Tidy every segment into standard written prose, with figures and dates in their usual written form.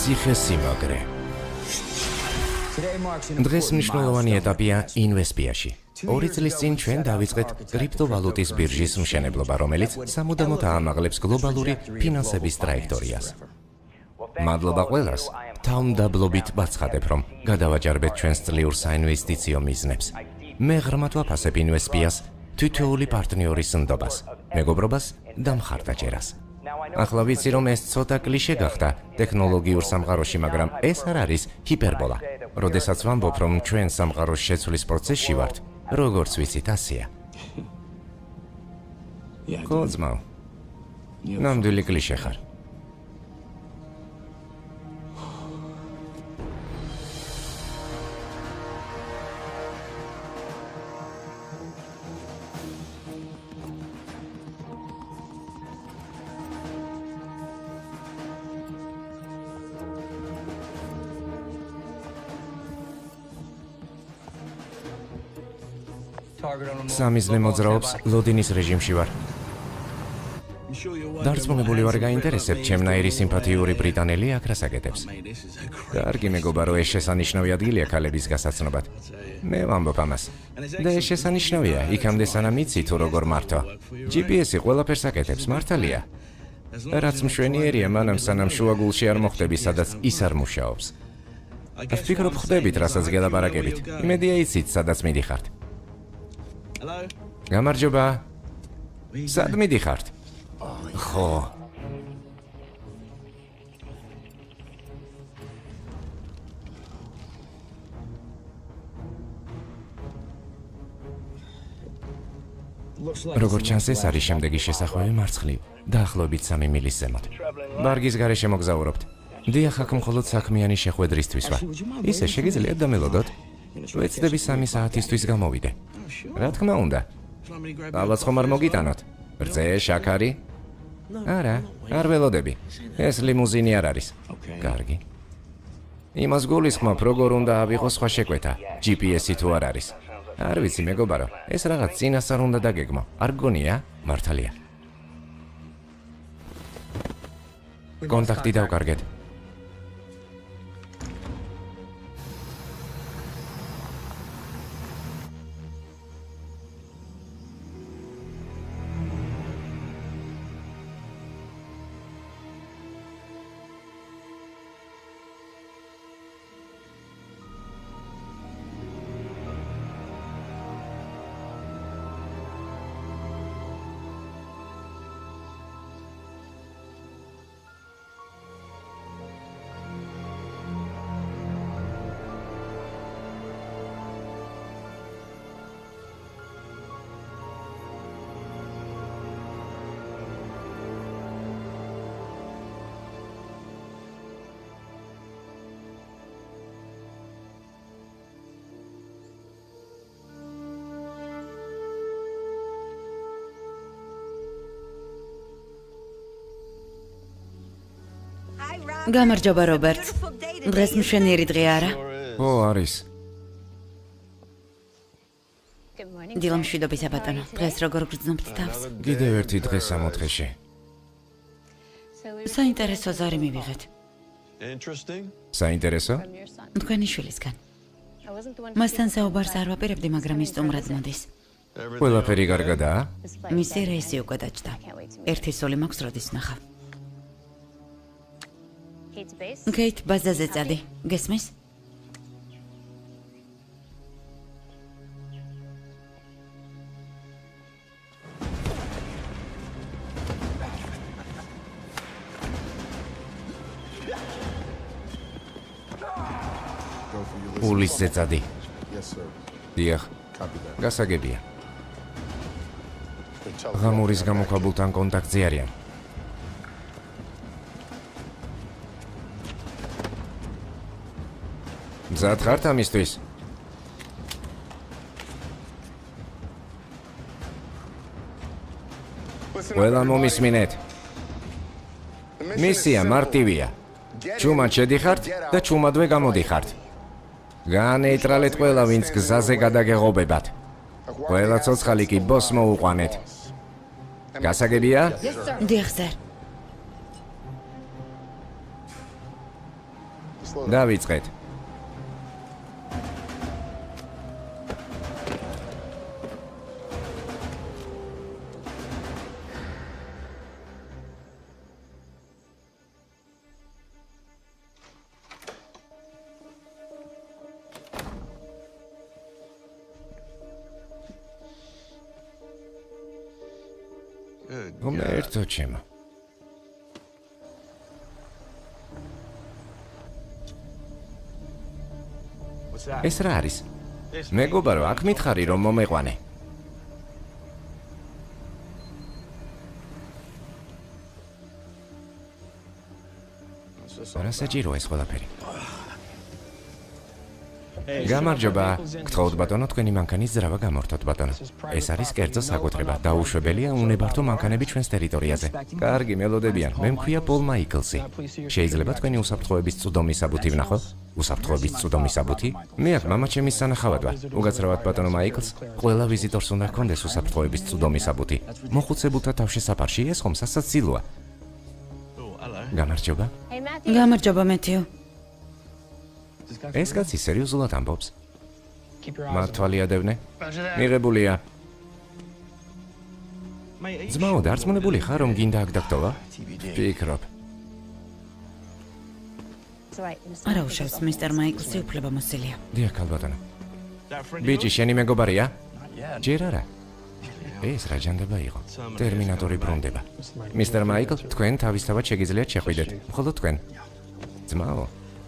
ციხესიმაგრე. დღეს მნიშვნელოვანი ეტაპია ინვესპიაში. 2 წლის წინ ჩვენ დავიწყეთ კრიპტოვალუტის ბირჟის მშენებლობა, რომელიც სამუდამოდ აამაღლებს გლობალური ფინანსების ტრაექტორიას. მადლობა ყველას, თავმდაბლობით ვაცხადებ, რომ გადავაჯარბეთ ჩვენს წლიურ საინვესტიციო მიზნებს. მე ღრმად ვაფასებ ინვესპიას, თითოეული პარტნიორის ნდობას, მეგობრობას და მხარდაჭერას. ახლა ვიცი, რომ ეს ცოტა კლიშე გახდა ტექნოლოგიურ სამყაროში, მაგრამ ეს არ არის ჰიპერბოლა. როდესაც ვამბობ, რომ ჩვენ სამყაროს შეცვლის პროცესში ვართ, როგორც ვიცით, ასეა. ხო, ძმაო. ნამდვილი კლიშე ხარ. სამიზნე მოძრაობს ლოდინის რეჟიმში ვარ. დარწმუნებული ვარ გაინტერესებთ ჩემნაირი სიმპათიური ბრიტანელი აქ რას აკეთებს. კარგი მეგობარო, ეს შესანიშნავი ადგილია ქალების გასაცნობად. მე ვამბობ ამას. და ეს შესანიშნავია, იქამდე სანამ იცი თუ როგორ მართო. GPS-ი ყველაფერს აკეთებს, მართალია. რაც მშვენიერია, მანამ სანამ შუაგულში არ მოხვდები, სადაც ის არ მუშაობს. ვფიქრობ ხვდებით, რასაც გელაპარაკებით. იმედია იცით, სადაც მიდიხართ. გამარჯობა. სად მიდიხართ? ხო. როგორც ჩანს, ეს არის შემდეგი შესახვევი მარცხნივ, დაახლოებით 3 მილის ზემოთ. ბარგის გარეშე მოგზაურობთ. დიახ, აქ მხოლოდ საქმიანი შეხვედრისთვის ვარ. ისე შეგიძლიათ დამელოდოთ? ვეცდები 3 საათისთვის გამოვიდე. რა თქმა უნდა. ალბათ ხომ არ მოგიტანოთ? რძე, შაქარი? არა, არ ველოდები. ეს ლიმუზინი არ არის. კარგი. იმას გულისხმობ, როგორ უნდა ავიღო სხვა შეკვეთა. GPS-ი თუ არ არის. არ ვიცი, მეგობარო, ეს რაღაც წინასწარ უნდა დაგეგმო. არ გგონია? მართალია. კონტაქტი დავკარგეთ. გამარჯობა, რობერტ. დღეს მშვენიერი დღე არა? ო, არის. დილამშვიდობისა, ბატონო. დღეს როგორ გრძნობთ თავს? კიდევ ერთი დღე 60-ში. საინტერესო ზარი მივიღეთ. საინტერესო? თქვენი შვილისგან. მასთან საუბარს არ ვაპირებდი, მაგრამ ის სტუმრად მოდის. ყველაფერი კარგადაა? მისი რეისი უკვე დაჯდა. ერთი სული მაქვს, როდის ვნახავ. კეით, ბაზაზე წადი. გესმის? პულისზე წადი. დიახ, გასაგებია. ღამურის გამოქვაბულთან კონტაქტზე არიან. მზად ხართ ამისთვის? ყველა მომისმინეთ. მისია მარტივია. ჩუმად შედიხართ და ჩუმადვე გამოდიხართ. განეიტრალეთ ყველა, ვინც გზაზე გადაგეღობებათ. ყველა ცოცხალი კი ბოსს მოუყვანეთ. გასაგებია? დიახ, სერ. დავიწყეთ. ღმერთო ჩემო. ეს რა არის? მეგობარო, აქ მითხარი რომ მომეყვანე. რა საჭიროა ეს ყველაფერი? გამარჯობა, გთხოვთ ბატონო, თქვენი მანქანის ძრავა გამორთოთ ბატონო. ეს არის კერძო საკუთრება, დაუშვებელია უნებართო მანქანები ჩვენს ტერიტორიაზე. კარგი, მელოდებიან. მე მქვია პოლ მაიკლსი. შეიძლება თქვენი უსაფრთხოების წვდომის საბუთი ვნახო? უსაფრთხოების წვდომის საბუთი? მე აქ მამაჩემის სანახავად ვარ. უგაცრავად ბატონო მაიკლს, ყველა ვიზიტორს უნდა ჰქონდეს უსაფრთხოების წვდომის საბუთი. მოხუცებულთა თავშესაფარში ეს ხომ სასაცილოა. გამარჯობა. გამარჯობა მეთიუ. ეს კაცი სერიოზულად ამბობს. მართალი ადევნე? მიღებულია. ძმაო, დარწმუნებული ხარ რომ გინდა აქ დაგტოვა? ფიქრობ. არა უშავს, მისტერ მაიკლსი უფლებამოსილია. დიახ, ქალბატონო. ბიჭი, შენი მეგობარია? ჯერ არა. ეს რა ჯანდება იყო? ტერმინატორი ბრუნდება. მისტერ მაიკლ, თქვენ თავისთავად შეგიძლიათ შეხვიდეთ. მხოლოდ თქვენ. ძმაო,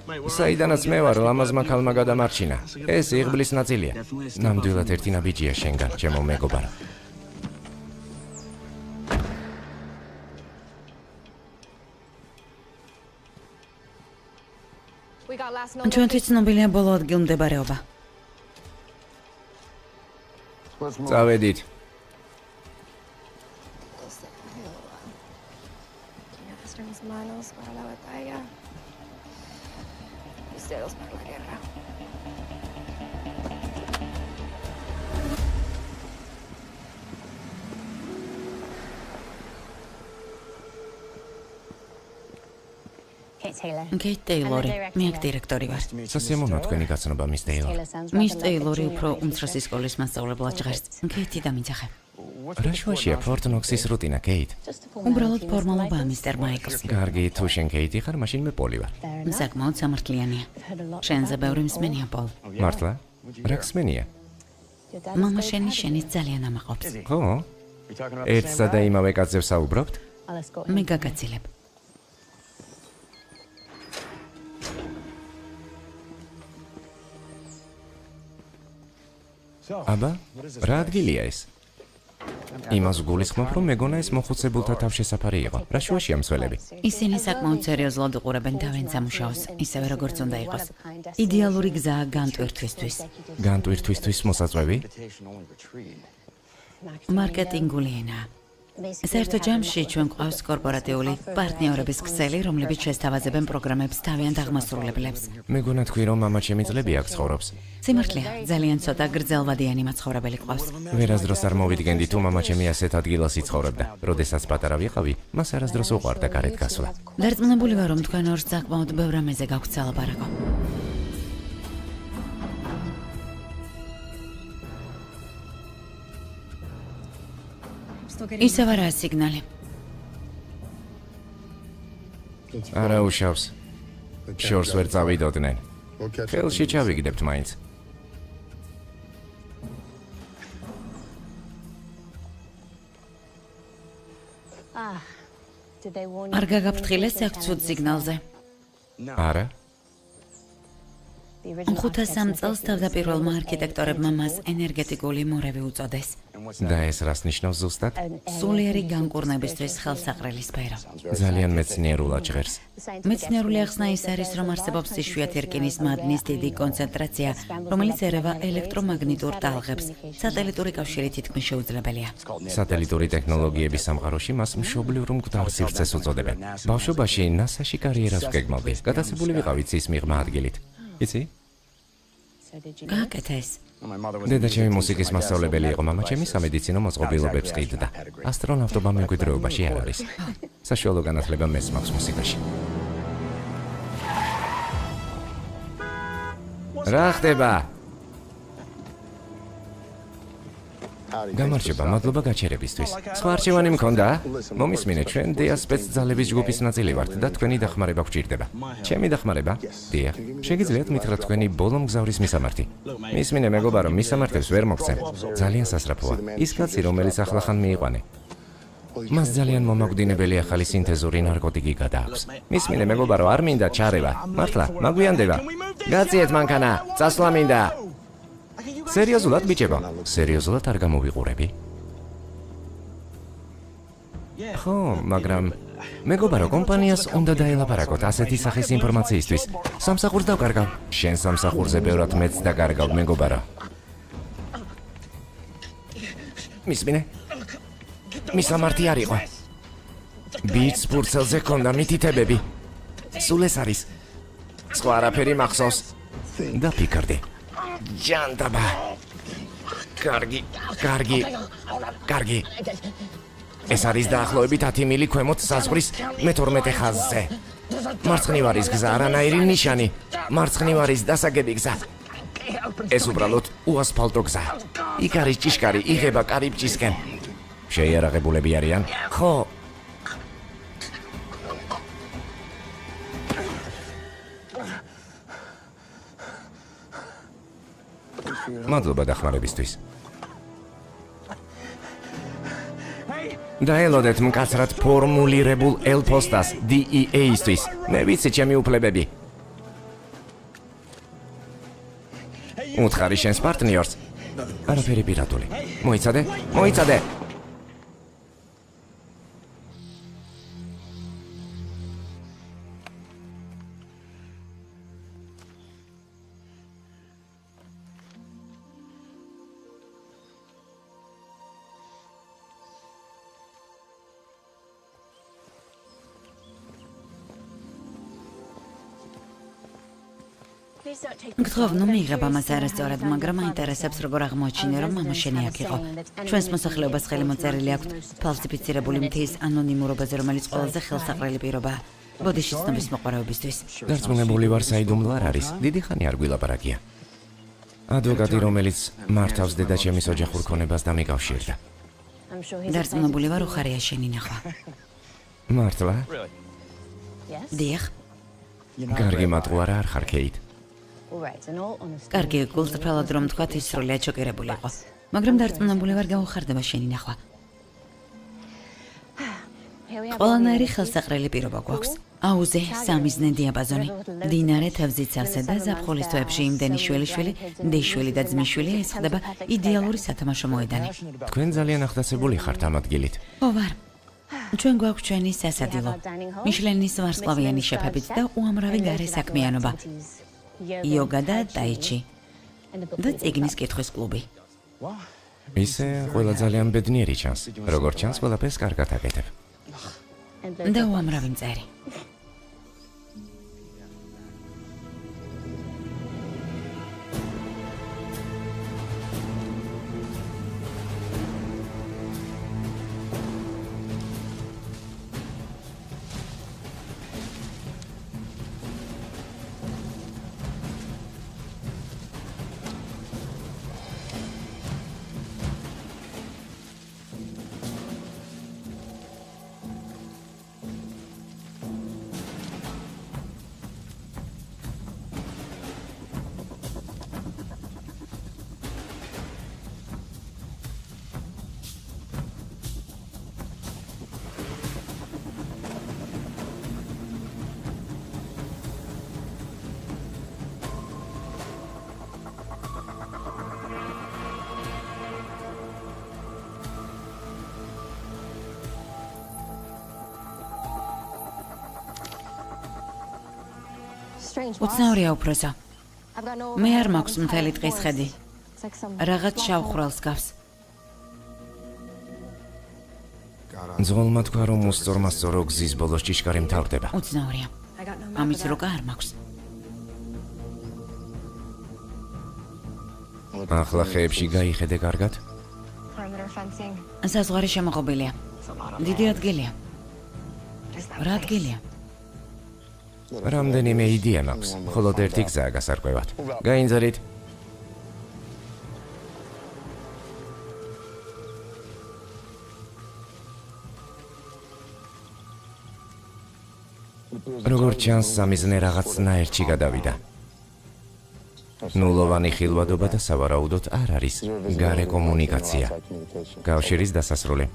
საიდანაც მე ვარ, ლამაზმა ქალმა გადამარჩინა. ეს იღბლის ნაწილია. ნამდვილად ერთი ნაბიჯია შენგან, ჩემო მეგობარო. ჩვენთვის ცნობილია ბოლო ადგილმდებარეობა. წავედით. კეით ტეილორი, მე აქ დირექტორი ვარ. სასიამოვნოა თქვენი გაცნობა, მის ტეილორ. მის ტეილორი უფრო უმცროსი სკოლის მასწავლებლად ჟღერს. კეითი დამიძახე. რა შუაშია ფორტ ნოქსის რუტინა, კეით? უბრალოდ ფორმალობაა, მისტერ მაიკლს. კარგი, თუ შენ კეითი ხარ, მაშინ მე პოლი ვარ. საკმაოდ სამართლიანია. შენზე ბევრი მსმენია, პოლ. მართლა? რა გსმენია? მამა შენის ძალიან ამაყობს. ხო? ერთსა და იმავე კაცზე ვსაუბრობთ? მე გაგაცილებ. აბა, რა ადგილია ეს? იმას გულისხმობ, რომ მეგონა ეს მოხუცებულთა თავშესაფარი იყო. რა შუაშია მსვლელები? ისინი საკმაოდ სერიოზულად უყურებენ თავენ სამუშაოს, ისევე როგორც უნდა იყოს. იდეალური გზაა განტვირთვისთვის. განტვირთვისთვის მოსაწვევი? მარკეტინგული ენაა. საერთო ჯამში ჩვენ გვყავს კორპორატიული პარტნიორების ქსელი, რომლებიც შესთავაზებენ პროგრამებს თავიანთ აღმასრულებლებს. მეგონა თქვი, რომ მამაჩემი წლები აქ ცხოვრობს. სიმართლეა, ძალიან ცოტა გრძელვადიანი მაცხოვრებელი გვყავს. ვერასდროს არ მოვიდგენდი, თუ მამაჩემი ასეთ ადგილას იცხოვრებდა. როდესაც პატარა ვიყავი, მას არასდროს უყვარდა გარეთ გასვლა. დარწმუნებული ვარ, რომ თქვენ ორს საკმაოდ ბევრ რამეზე გაქვთ სალაპარაკო. ისევ არაა სიგნალი. არა უშავს. შორს ვერ წავიდოდნენ. ხელში ჩავიგდებთ მაინც. არ გაგაფრთხილეს აქ ცუდ სიგნალზე? არა. 500 წელს თავდაპირველმა არქიტექტორებმა მას ენერგეტიკული მორევი უწოდეს. და ეს რას ნიშნავს ზუსტად? სულიერი განკურნებისთვის ხელსაყრელი სფერო. ძალიან მეცნიერულად ჟღერს. მეცნიერული ახსნა ის არის, რომ არსებობს იშვიათი რკინის მადნის დიდი კონცენტრაცია, რომელიც ერევა ელექტრომაგნიტურ ტალღებს. სატელიტური კავშირი თითქმის შეუძლებელია. სატელიტური ტექნოლოგიების სამყაროში მას მშობლიურ მკვდარ სივრცეს უწოდებენ. ბავშვობაში NASA-ში კარიერას ვგეგმავდი. გატაცებული ვიყავი ცის მიღმა ადგილით. იცი? გააკეთა ეს. დედა ჩემი მუსიკის მასწავლებელი იყო, მამა ჩემი სამედიცინო მოწყობილობებს ყიდდა. ასტრონავტობა მემკვიდრეობაში არ არის. საშუალო განათლება მეც მაქვს მუსიკაში. რა ხდება? გამარჯობა, მადლობა გაჩერებისთვის. სხვა არჩევანი მქონდა? მომისმინე, ჩვენ დეას სპეცძალების ჯგუფის ნაწილი ვართ და თქვენი დახმარება გვჭირდება. ჩემი დახმარება? დია. შეგიძლიათ მითხრათ თქვენი ბოლო მგზავრის მისამართი? მისმინე, მეგობარო, მისამართებს ვერ მოგცემ. ძალიან სასწრაფოა. ის კაცი, რომელიც ახლახან მიიყვანე. მას ძალიან მომაკვდინებელი ახალი სინთეზური ნარკოტიკი გადააქვს. მისმინე, მეგობარო, არ მინდა ჩარევა. მართლა, მაგვიანდება. გაციეთ მანქანა, წასვლა მინდა. სერიოზულად ბიჭებო, სერიოზულად არ გამოვიყურები? ხო, მაგრამ მეგობარო, კომპანიას უნდა დაელაპარაკოთ ასეთი სახის ინფორმაციისთვის. სამსახურს დავკარგავ. შენ სამსახურზე ბევრად მეც დაკარგავ, მეგობარო. მისმინე? მისამართი არ იყო. ბიჭს ფურცელზე ჰქონდა მითითებები. სულ ეს არის. სხვა არაფერი მახსოვს. დაფიქრდი. ჯანდაბა. კარგი. ეს არის დაახლოებით 10 მილი ქვემოთ საზღვრის მე-12 ხაზზე. მარცხნივარის გზა, არანაირი ნიშანი. მარცხნივარის დასაგები გზა. ეს უბრალოდ უასფალტო გზა. იქ არის ჭიშკარი, იღება კარიბჭისკენ. შეიარაღებულები არიან? ხო. მადლობა დახმარებისთვის. დაელოდეთ მკაცრად ფორმულირებულ ელფოსტას DEA-ისთვის. მე ვიცი ჩემი უფლებები. უთხარი შენს პარტნიორს. არაფერი პირადული. მოიცადე. გთხოვ, ნუ მიიღებ ამას არასწორად, მაგრამ მაინტერესებს როგორ აღმოაჩინე, რომ მამა შენი აქ იყო. ჩვენს მოსახლეობას ხელი მოწერილი აქვთ ფალსიფიცირებული მთის ანონიმურობაზე, რომელიც ყველაზე ხელსაყრელი პირობაა. ბოდიში ცნობის მოყვარეობისთვის. დარწმუნებული ვარ, საიდუმლო არ არის. დიდი ხანი არ გვილაპარაკია. ადვოკატი, რომელიც მართავს დედაჩემის ოჯახურ ქონებას დამიკავშირდა. დარწმუნებული ვარ, უხარია შენი ნახვა. მართლა? დიახ. კარგი მატყუარა არ ხარ, კეით. კარგი, გულწრფელად რომ თქვათ, ის სრულიად შოკირებული იყო. მაგრამ დარწმუნებული ვარ, გაუხარდება შენი ნახვა. ყველანაირი ხელსაყრელი პირობა გვაქვს. აუზე, სამიზნე დიაპაზონი. დინარე თავზიცავსა და ზაფხულის თვეებში იმდენი შვილიშვილი, დეიშვილი და ძმისშვილი, ეს ხდება იდეალური სათამაშო მოედანი. თქვენ ძალიან ახდაცებული ხართ ამ ადგილით. ო, ვარ. ჩვენ გვაქვს ჩვენი სასადილო. მიშლენის ვარსკვლავიანი შეფებით და უამრავი გარე საქმიანობა. იოგა და ტაიჩი. და წიგნის კითხვის კლუბი. ისე ყველა ძალიან ბედნიერი ჩანს. როგორც ჩანს, ყველაფერს კარგად აკეთებ. და უამრავი მწერი. უცნაურია უფროსო. მე არ მაქვს მთელი ტყის ხედი. რაღაც შავ ხვრელს გავს. ძღოლმა თქვა, რომ უსწორმასწორო გზის ბოლოს ჭიშკარი მთავრდება. უცნაურია. ამის როკა არ მაქვს. ახლა ხეებში გაიხედე კარგად? საზღვარი შემოღობილია. დიდი ადგილია. რა ადგილია? რამდენიმე იდეა მაქვს, მხოლოდ ერთი გზაა გასარკვევად. გაინძარით. როგორც ჩანს, სამიზნე რაღაცნაირში გადავიდა. ნულოვანი ხილვადობა და სავარაუდოდ არ არის გარე კომუნიკაცია. კავშირის დასასრული.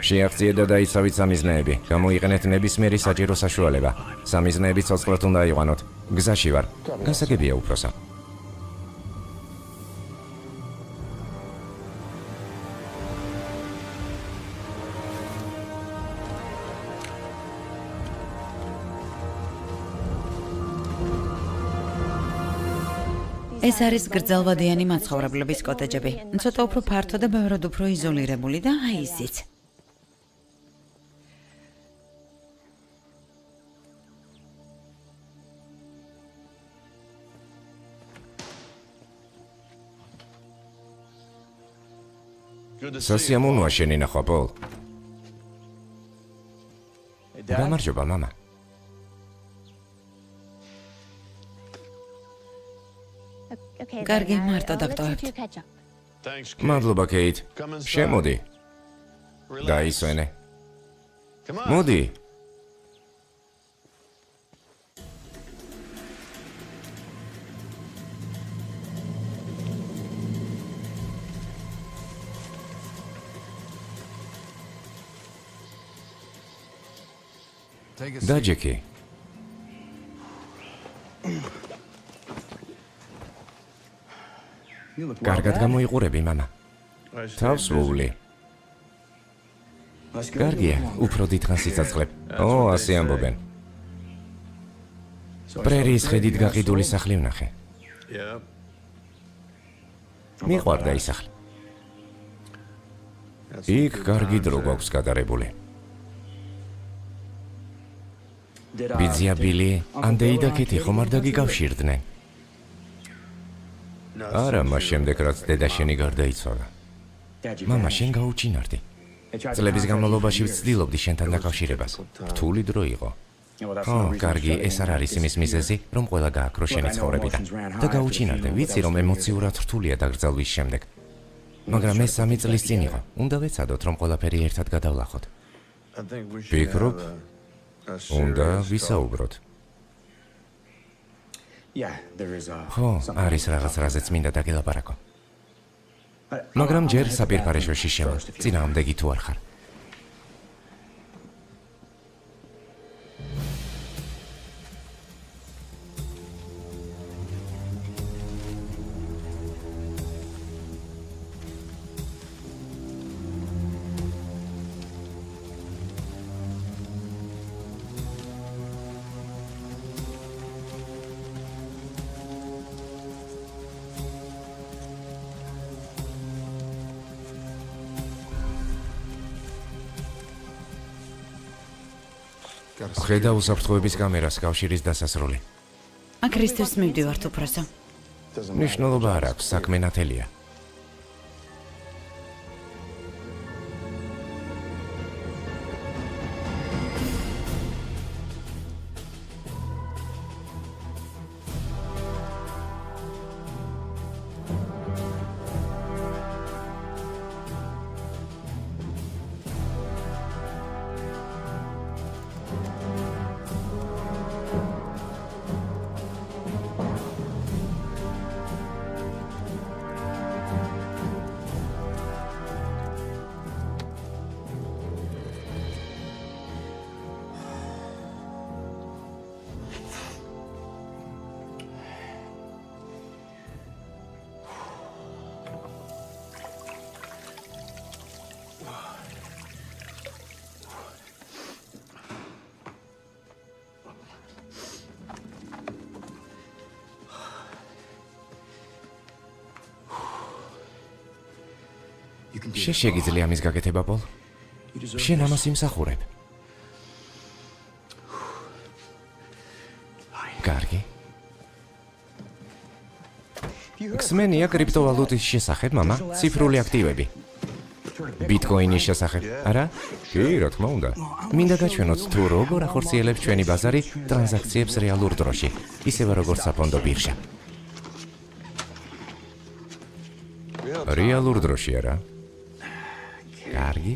შეაღწიეთ და დაიცავით სამიზნეები. გამოიყენეთ ნებისმიერი საჭირო საშუალება. სამიზნეები ცოცხლად უნდა აიყვანოთ. გზაში ვარ. გასაგებია უფროსა. ეს არის გრძელვადიანი მაცხოვრებლების კოტეჯები. ცოტა უფრო ფართო და ბევრად უფრო იზოლირებული და აი ისიც. სასიამოვნოა შენი ნახვა, პოლ. გამარჯობა, მამა. კარგი, მარტო დაგტოვებთ. მადლობა, კეით. შემოდი. დაისვენე. მოდი. დაჯექი. კარგად გამოიყურები, მამა. თავს ვუვლი. კარგია, უფრო დიდხანს იცაცხლებ. ასე ამბობენ. პრერიის ხედით გაყიდული სახლი ვნახე. მიყვარდა ის სახლი. იქ კარგი დრო გვაქვს გადარებული. ბიძია ბილი, ანდეი და კეთი ხომ არ დაგიკავშირდნენ? არა, მას შემდეგ რაც დედა შენი გარდაიცვალა. მამა, შენ გაუჩინარდი. წლების განმავლობაში ვცდილობდი შენთან დაკავშირებას. რთული დრო იყო. კარგი, ეს არ არის იმის მიზეზი, რომ ყველა გააქრო შენი ცხოვრებიდან. და გაუჩინარდე, ვიცი, რომ ემოციურად რთულია დაკრძალვის შემდეგ. მაგრამ ეს 3 წლის წინ იყო. უნდა ვეცადოთ, რომ ყველაფერი ერთად გადავლახოთ. ვფიქრობ, უნდა ვისაუბროთ. ხო, არის რაღაც, რაზეც მინდა დაგელაპარაკო. მაგრამ ჯერ საპირფარეშოში შემო, წინააღმდეგი თუ არ ხარ. ხედა უსაფრთხოების კამერას, კავშირის დასასრული. აქ რისთვის მივდივართ, უფროსო? მნიშვნელობა არ აქვს, საქმე ნათელია. შეგიძლია ამის გაკეთება, პოლ? შენ ამას იმსახურებ. კარგი. გსმენია კრიპტოვალუტის შესახებ, მამა, ციფრული აქტივები. ბიტკოინის შესახებ. არა? კი, რა თქმა უნდა. მინდა გაჩვენოთ თუ როგორ ახორციელებს ჩვენი ბაზარი ტრანზაქციებს რეალურ დროში, ისევე როგორც საფონდო ბირჟა. რეალურ დროში არა? კარგი.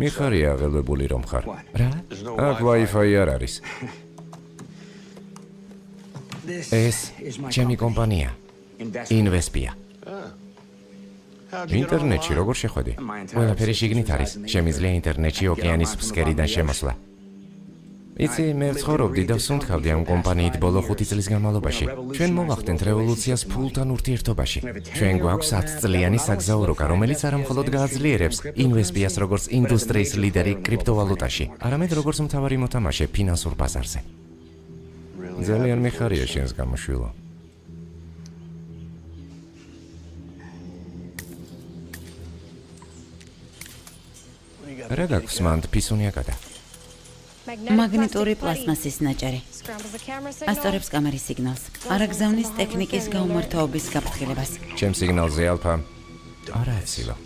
მიხარია აღელვებული რომ ხარ. რა? აქ Wi-Fi არ არის. ეს ჩემი კომპანია. Investia. ინტერნეტში როგორ შეხვედი? ყველაფერი შიგნით არის. შემიძლია ინტერნეტში ოკეანის ფსკერიდან შემოსვლა. იცი, მე ვცხოვრობდი და ვსუნთქავდი ამ კომპანიით ბოლო 5 წლის განმავლობაში. ჩვენ მოვახდენთ რევოლუციას ფულთან ურთიერთობაში. ჩვენ გვაქვს 10 წლიანი საგზაო როკა, რომელიც არა მხოლოდ გააძლიერებს Investia-ს როგორც ინდუსტრიის ლიდერი კრიპტოვალუტაში, არამედ როგორც მთავარი მოთამაშე ფინანსურ ბაზარზე. ძალიან მიხარია შენს გამოშვილო. რა გაქვს მანდ ფისუნიაკადა? მაგნიტური პლასმასის ნაჭერი. ასწორებს კამერის სიგნალს. არ აგზავნის ტექნიკის გაუმართაობის გაფრთხილებას. ჩემ სიგნალზე ალფა არა ეცილო.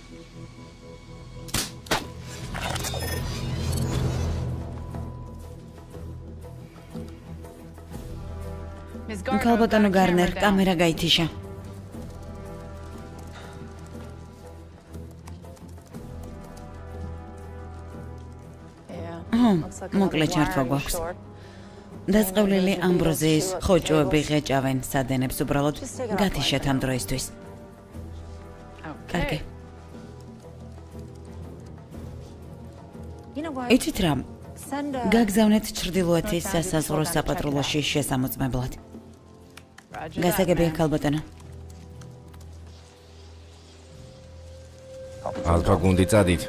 ქალბატონო გარნერ, კამერა გაითიშა. მოკლე ჩართვა გვაქვს. დაწყევლილი ამბროზიის ხოჭოები ღეჭავენ სადენებს, უბრალოდ გათიშეთ ამ დროისთვის. კარგი. იცით რა? გაგზავნეთ ჩრდილოეთის სასაზღვრო საპატრულოში შესამოწმებლად. გასაგებია ქალბატონო. ალფა გუნდი წადით.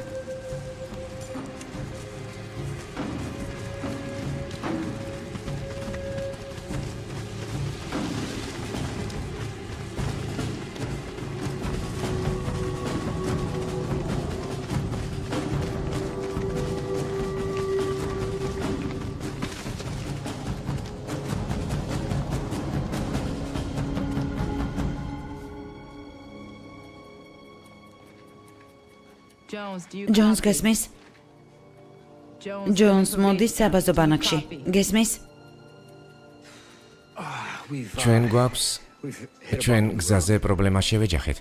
ჯონს გესმის? ჯონს მოდის საბაზო ბანაკში. გესმის? ჩვენ გვაქვს ჩვენ გზაზე პრობლემა შევეჯახეთ.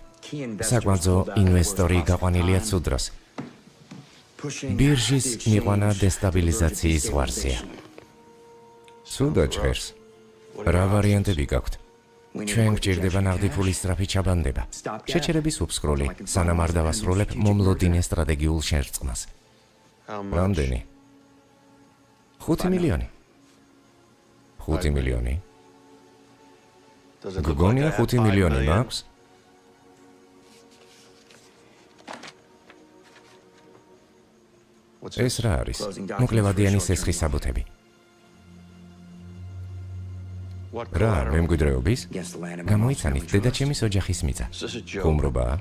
საკვანძო ინვესტორი გაყვანილია ცუდ დროს. ბირჟის მიყვანა დესტაბილიზაციის ზღვარზეა. ცუდად ჟღერს. რა ვარიანტები გაქვთ? ჩვენ გვჭირდება ნაღდი ფულის სწრაფი ჩაბანდება. შეჩერების უფსკრული, სანამ არ დავასრულებ მომლოდინე სტრატეგიულ შერწყმას. რამდენი? 5 მილიონი. 5 მილიონი. გგონია 5 მილიონი მაქვს? ეს რა არის? მოკლევადიანი სესხის საბუთები. რა, მემკვიდრეობის? გამოიცანით დედაჩემის ოჯახის მიწა. ხუმრობაა?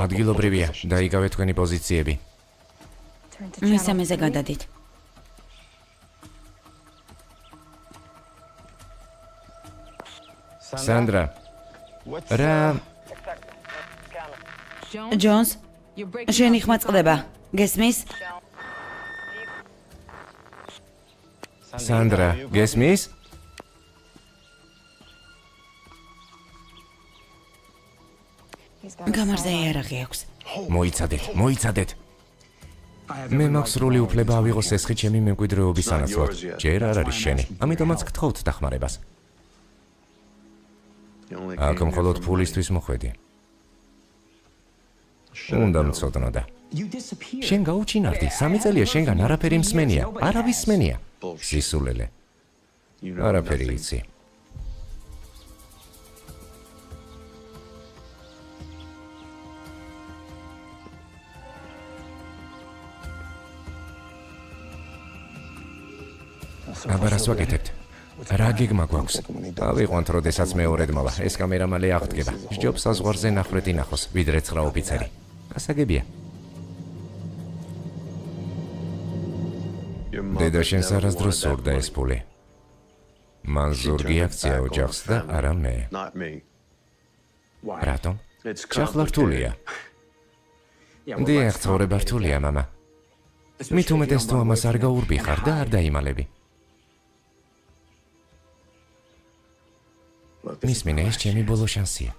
ადგილობრივია, დაიგავეთ თქვენი პოზიციები. მესამეზე გადადით. სანდრა. რა? ჯონს, შენი ხმა წყდება. გესმის? სანდრა, გესმის? გამარზე იარაღი აქვს. მოიცადეთ. მე მაქვს სრული უფლება ავიღოს სესხი ჩემი მემკვიდრეობის სანაცვლოდ. ჯერ არ არის შენი, ამიტომაც გთხოვთ დახმარებას. აქ მხოლოდ ფულისთვის მოხვედი. უნდა მცოდნოდა. შენ გაუჩინარდი, 3 წელია შენგან არაფერი მსმენია, არავის მსმენია. სისულელე. არაფერი იცი. აბა რას ვაკეთებთ? რა გეგმა გვაქვს? ავიყვანთ, როდესაც მეორედ მოვა. ეს კამერა მალე აღდგება. სჯობს საზღვარზე ნახვეთი ნახოს, ვიდრე 9 ოფიცერი. გასაგებია. დედა შენს არასდროს სურდა ეს ფული. მან ზურგი აქცია ოჯახს და არა მე. რატომ? ჩახლა რთულია. დიახ, ცხოვრება რთულია, მამა. მით უმეტეს თუ ამას არ გაურბიხარ და არ დაიმალები. მისმინე, ეს ჩემი ბოლო შანსია.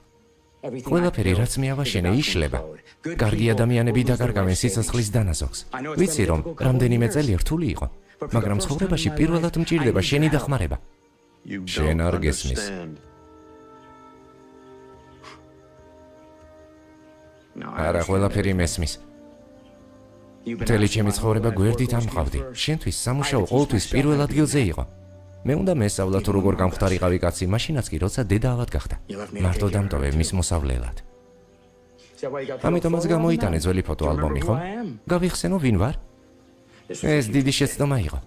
ყველაფერი, რაც მე ავაშენე, იშლება. კარგი ადამიანები დაკარგავენ სიცოცხლის დანაზოგს. ვიცი, რომ რამდენიმე წელი რთული იყო, მაგრამ ცხოვრებაში პირველად მჭირდება შენი დახმარება. შენ არ გესმის. არა, ყველაფერი მესმის. მთელი ჩემი ცხოვრება გვერდით ამყავდი. შენთვის სამუშაო ყოველთვის პირველ ადგილზე იყო. მე უნდა მესწავლა თუ როგორ გამختارიყავი კაცი, მაშინაც კი როცა დედა ავად გახდა. მარტო დამტოვე მის მოსავლელად. ამიტომაც გამოიტანე ძველი ფოტოალბომი, ხო? გავიხსენო ვინ ვარ? ეს დიდი შეცდომა იყო.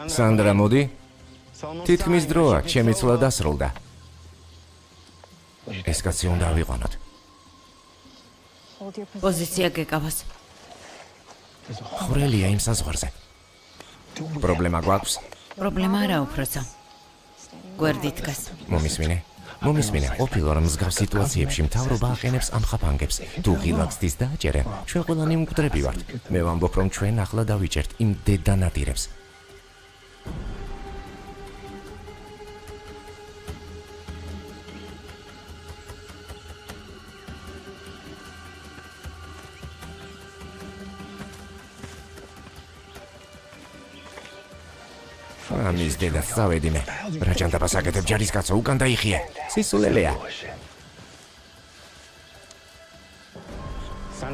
სანდრა, მოდი. თითქმის დროა, ჩემი ცვლა დასრულდა. ეს კაცი უნდა ავიყვანოთ. პოზიცია გეკავას. ხვრელია იმ საზღვარზე. პრობლემა გვაქვს? პრობლემა არა უფროსო. გვერდით დგას. მომისმინე, ყოფილვარ მსგავს სიტუაციებში მთავრობა აყენებს ამ ხაფანგებს. თუ ღილაკსდის დააჭერენ, ჩვენ ყველანი მკვდრები ვართ. მე ვამბობ, რომ ჩვენ ახლა დავიჭერთ იმ დედანადირებს. ამის დედას წავედი მე. რა ჯანდაბას აკეთებ ჯარისკაცო, უკან დაიხიე. სისულელეა.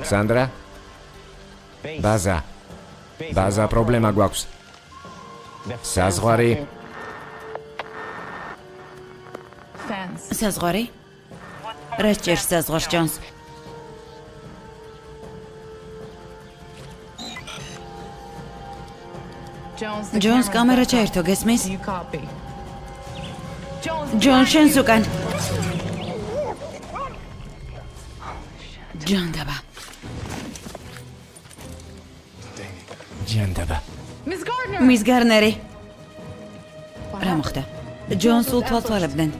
სანდრა? ბაზა, პრობლემა გვაქვს. საზღვარი? საზღვარი? რა სჭერს საზღვარს, ჯონს? ჯონს, კამერა ჩაერთო, გესმის? ჯონ, შენს უკან. ჯანდაბა. მის გარნერი. რა მოხდა? ჯონს სულ თვალთვალებდნენ.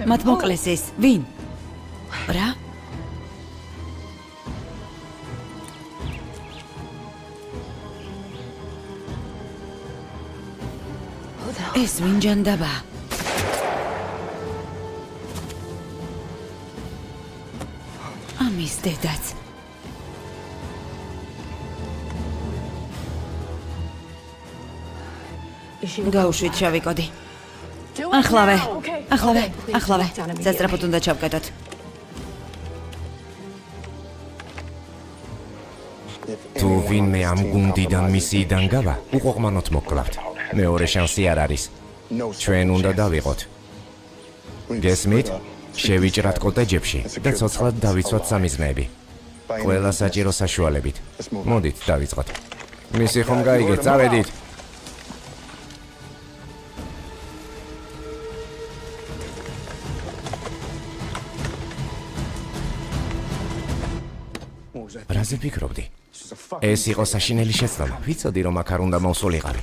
მათ მოკლეს ის. ვინ? რა? ეს ვინ ჯანდაბა? ამის დედაც. გაუშვით შავი კოდი. ახლავე. სასწრაფოდ უნდა ჩავკეტოთ. თუ ვინმე ამ გუნდიდან მისიიდან გავა, უყოყმანოთ მოგკლავთ. მეორე შანსი არ არის. ჩვენ უნდა დავიყოთ. გესმით? შევიჭრათ კოტეჯებში და ცოცხლად დავიცვათ სამიზნეები. ყველა საჭირო საშუალებით. მოდით დავიწყოთ. მისი ხომ გაიგეთ, წავედით. რაზე ფიქრობდი? ეს იყო საშინელი შეცდომა. ვიცოდი, რომ აქ არ უნდა მოვსულიყავი.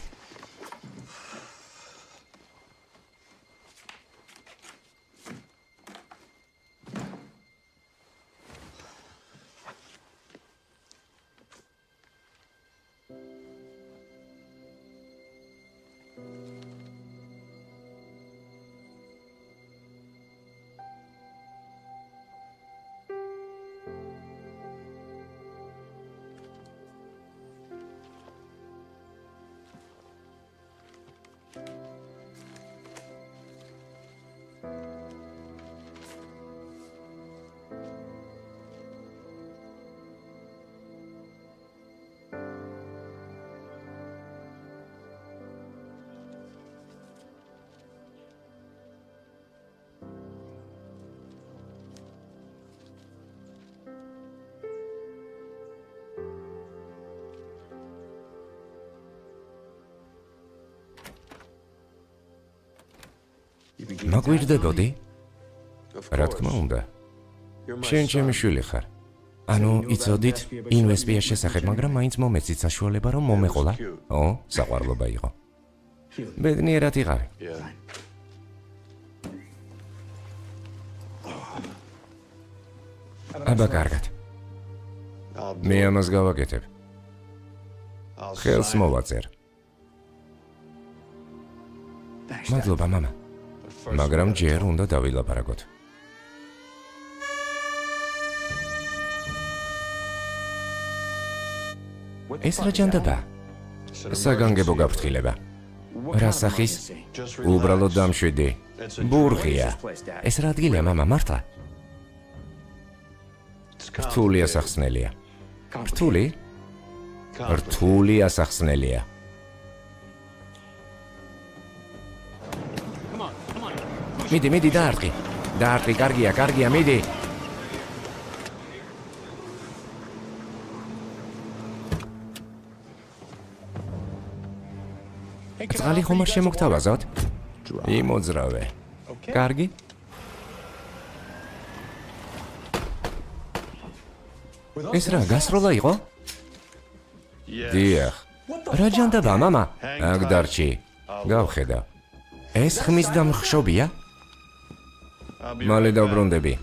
მაგვირდებოდი? რა თქმა უნდა. შენ ჩემი შვილი ხარ. ანუ იცოდით ინვესპიას შესახებ, მაგრამ მაინც მომეცით საშუალება რომ მომეყოლა? ო, საყვარლობა იყო. ბედნიერად იყავი. აბა კარგად. მე ამას გავაკეთებ. ხელს მოვაწერ. მადლობა, მამა. მაგრამ ჯერ უნდა დავილაპარაკოთ. ეს რა ჯანდაბაა? საგანგებო გაფრთხილება. რა სახის? უბრალოდ დამშვიდი. ბურღია. ეს რა ადგილია, მამა, მართლა? რთული ასახსნელია. რთული? რთული ასახსნელია. მიდი, დაარტყი. დაარტყი, კარგია, მიდი. წყალი ხომ არ შემოგთავაზოთ? იმოძრავე. კარგი? ეს რა, გასროლა იყო? დიახ. რა ჯანდაბაა, მამა? აქ დარჩი. გავხედავ. ეს ხმის დამხშობია? მალე დავბრუნდები.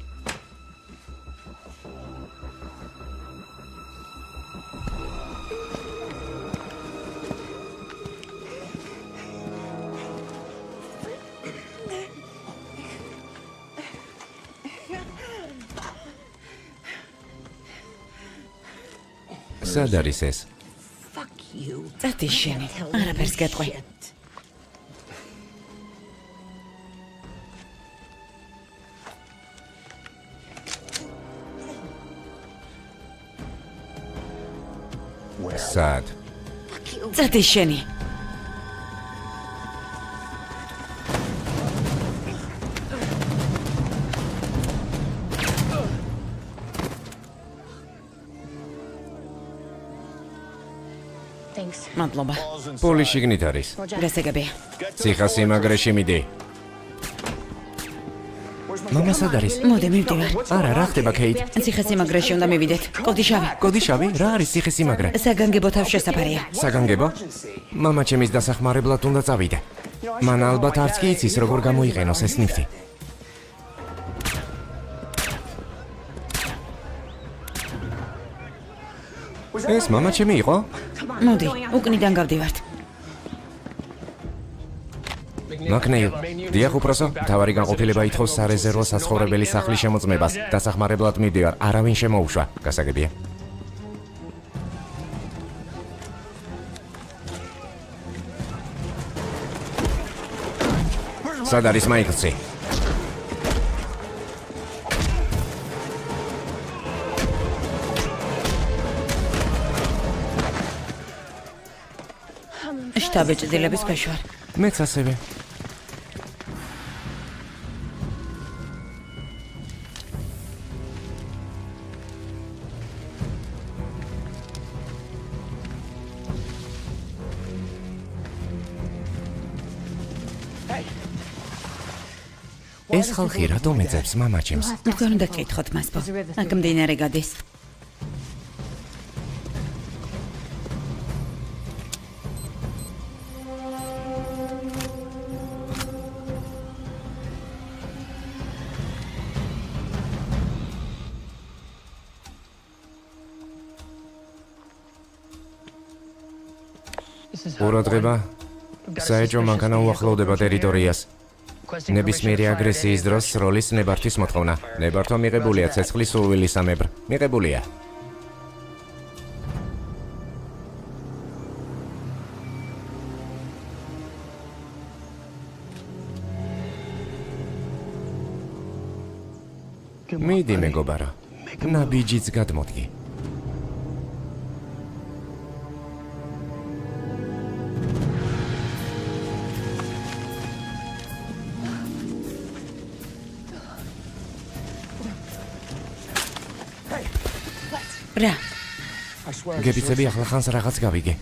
სად არის ეს? წადი შენი, არაფერს გეტყვი. სად? წადი შენი. მადლობა. პოლი შიგნით არის. გასაგებია. ციხესიმაგრეში მიდი. მამა სად არის? მოდი მივდივარ. არა, რა ხდება, ქეით? ციხესიმაგრეში უნდა მივიდეთ. კოდიშავი. კოდიშავი? რა არის ციხესიმაგრე? საგანგებო თავშესაფარია. საგანგებო? მამა ჩემის დასახმარებლად უნდა წავიდე. მან ალბათ არც კი იცის როგორ გამოიყენოს ეს ნივთი. ეს მამა ჩემი იყო? მოდი, უკნიდან გავდივართ. მაკნეილ, დიახ უპროსო, მთავარი განყოფილება ითხოვს სარეზერვო საცხოვრებელი სახლის შემოწმებას. დასახმარებლად მივდივარ, არავინ შემოუშვა. გასაგებია. სად არის მაიკლსი? შტაბ-ჭდილების ქვეშ ვარ. მეც ასევე. ეს ხალხი რატომ ეძებს მამა ჩემს? როგორ უნდა გკითხოთ მასპო? აქ მდინარე გადის. ყურადღება, საეჭვო მანქანა უახლოვდება ტერიტორიას. ნებისმიერი აგრესიის დროს სროლის ნებართვის მოთხოვნა. ნებართვა მიღებულია ცეცხლის სურვილისამებრ. მიღებულია. მიდი მეგობარო, ნაბიჯიც გადმოდგი. რა? გებიცები ახლა ხანს რაღაც გავიგე.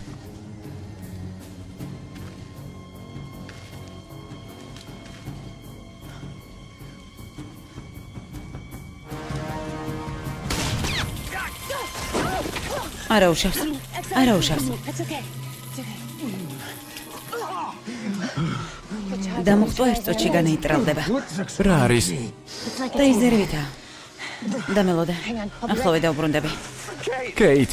არა უშავს. არა უშავს. დამოხტვა ერთ წუთში განეიტრალდება. რა არის? და ის ზერვითაა. დამელოდე. ახლავე დავბრუნდები. კეით.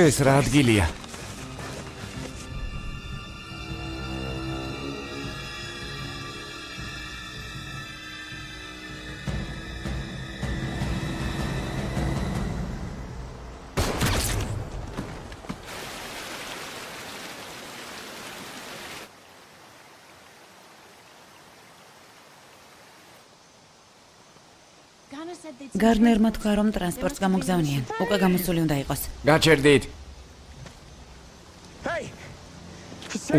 ეს რა ადგილია? გარნერმა თქვა, რომ ტრანსპორტს გამოგზავნიან. უკვე გამოსული უნდა იყოს. გაჩერდით.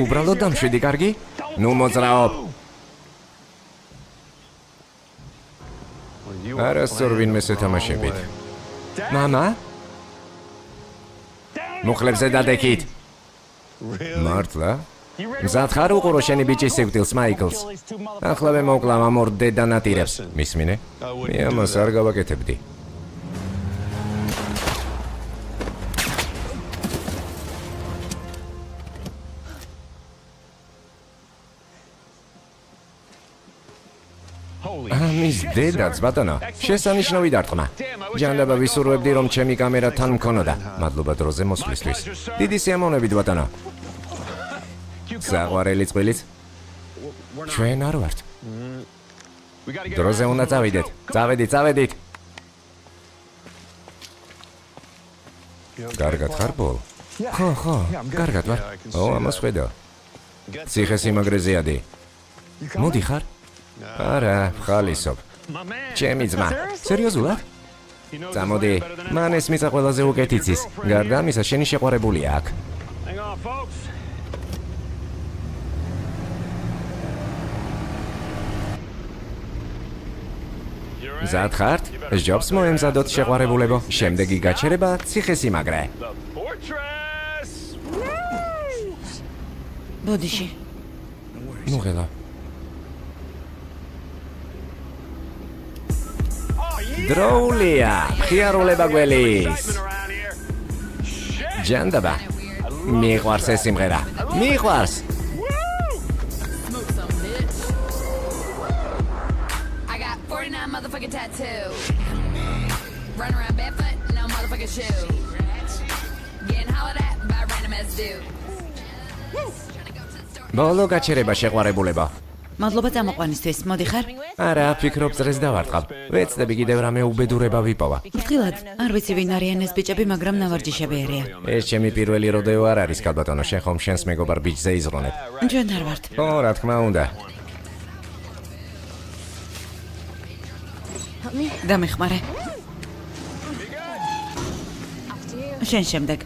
უბრალოდ დამშვიდი, კარგი? ნუ მოძრაობ. არასწორ ვინმე შეთამაშებით. მამა? მუხლებზე დადექით. მართლა? მზად ხარ უყურო შენი ბიჭის სიკვდილს, მაიკლს? ახლავე მოვკლავ ამ ორ დედანატირებს. მისმინე? მე ამას არ გავაკეთებდი. ამის დედაც, ბატონო, შესანიშნავი დარტყმა. ჯანდაბა ვისურვებდი, რომ ჩემი კამერა თან მქონოდა. მადლობა დროზე მოსვლისთვის. დიდი სიამოვნებით, ბატონო. საყვარელი წყვილიც? ჩვენ არ ვართ. დროზე უნდა წავიდეთ. წავედით. კარგად ხარ, პოლ? ხო, კარგად ვარ. ამას ხედავ. ციხესიმაგრეზე ადი. მოდი ხარ? არა, ხალისობ. ჩემი ძმა. სერიოზულად? წამოდი, მან ეს მიწა ყველაზე უკეთ იცის. გარდა ამისა, შენი შეყვარებულია აქ. მზად ხართ? ჯობს მოემზადოთ შეყვარებულებო. შემდეგი გაჩერება ციხესიმაგრე. ბოდიში. ნუღელა. დროულია, ხიარულება გველის. ჯანდაბა. მიყვარს ეს სიმღერა. მიყვარს. Motherfucking tattoo. Run around barefoot, no motherfucking shoe. Getting hollered at by random ass dude. ბოლო გაჩერება შეყვარებულება. მადლობა წამოყვანისთვის. მოდი ხარ? არა, ფიქრობ წრეს დავარტყავ. ვეცდები კიდევ რამე უბედურება ვიპოვა. ფრთხილად, არ ვიცი ვინ არიან ეს ბიჭები, მაგრამ ნავარჯიშები არიან. ეს ჩემი პირველი როდეო არ არის, კალბატონო, შენ ხომ შენს მეგობარ ბიჭზე იზღონებ. ჩვენ არ ვართ. ო, რა თქმა უნდა. დამეხმარე. შენ შემდეგ.